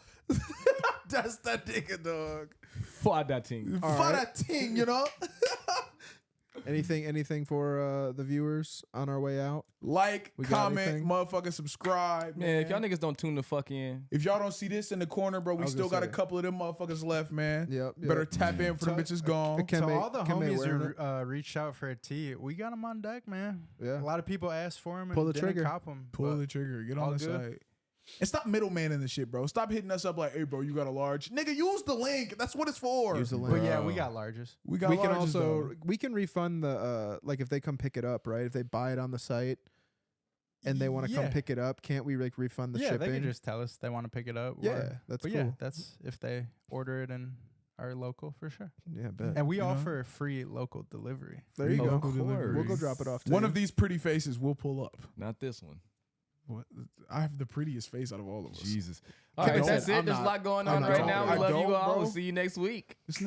That's that nigga, dog. Fuck that thing. All For right. that thing, you know. anything for the viewers on our way out? Like, We got comment, anything? motherfucking subscribe, Man, if y'all niggas don't tune the fuck in, If y'all don't see this in the corner, bro, I we was still gonna got a say. couple of them motherfuckers left, man. Yep. Better tap in for the bitches gone. Akeme- So all the Akeme homies wearing who reached out for a tee, we got them on deck, man. Yeah. A lot of people asked for them and Pull the didn't trigger. cop them. Pull the trigger. Get all on the good. site. And stop middleman in the shit, bro. Stop hitting us up like, hey, bro, you got a large. Nigga, use the link. That's what it's for. Use the link. But yeah, we Bro. got larges. We got We can larges, also though. we can refund the like if they come pick it up, right? If they buy it on the site and they want to come Yeah. pick it up, can't we like refund the Yeah, shipping? they can just tell us they want to pick it up. yeah, or- that's but cool. yeah, that's if they order it in our local for sure. Yeah, bet. And we You know? offer free local delivery. There you Of go. course. We'll go drop it off to One you. of these pretty faces will pull up. not this one. What? I have the prettiest face out of all of us. Jesus. All I right, don't. that's it. I'm There's a not- lot going I'm on not right talking now. about We it. love I you don't, all. bro. We'll see you next week. This nigga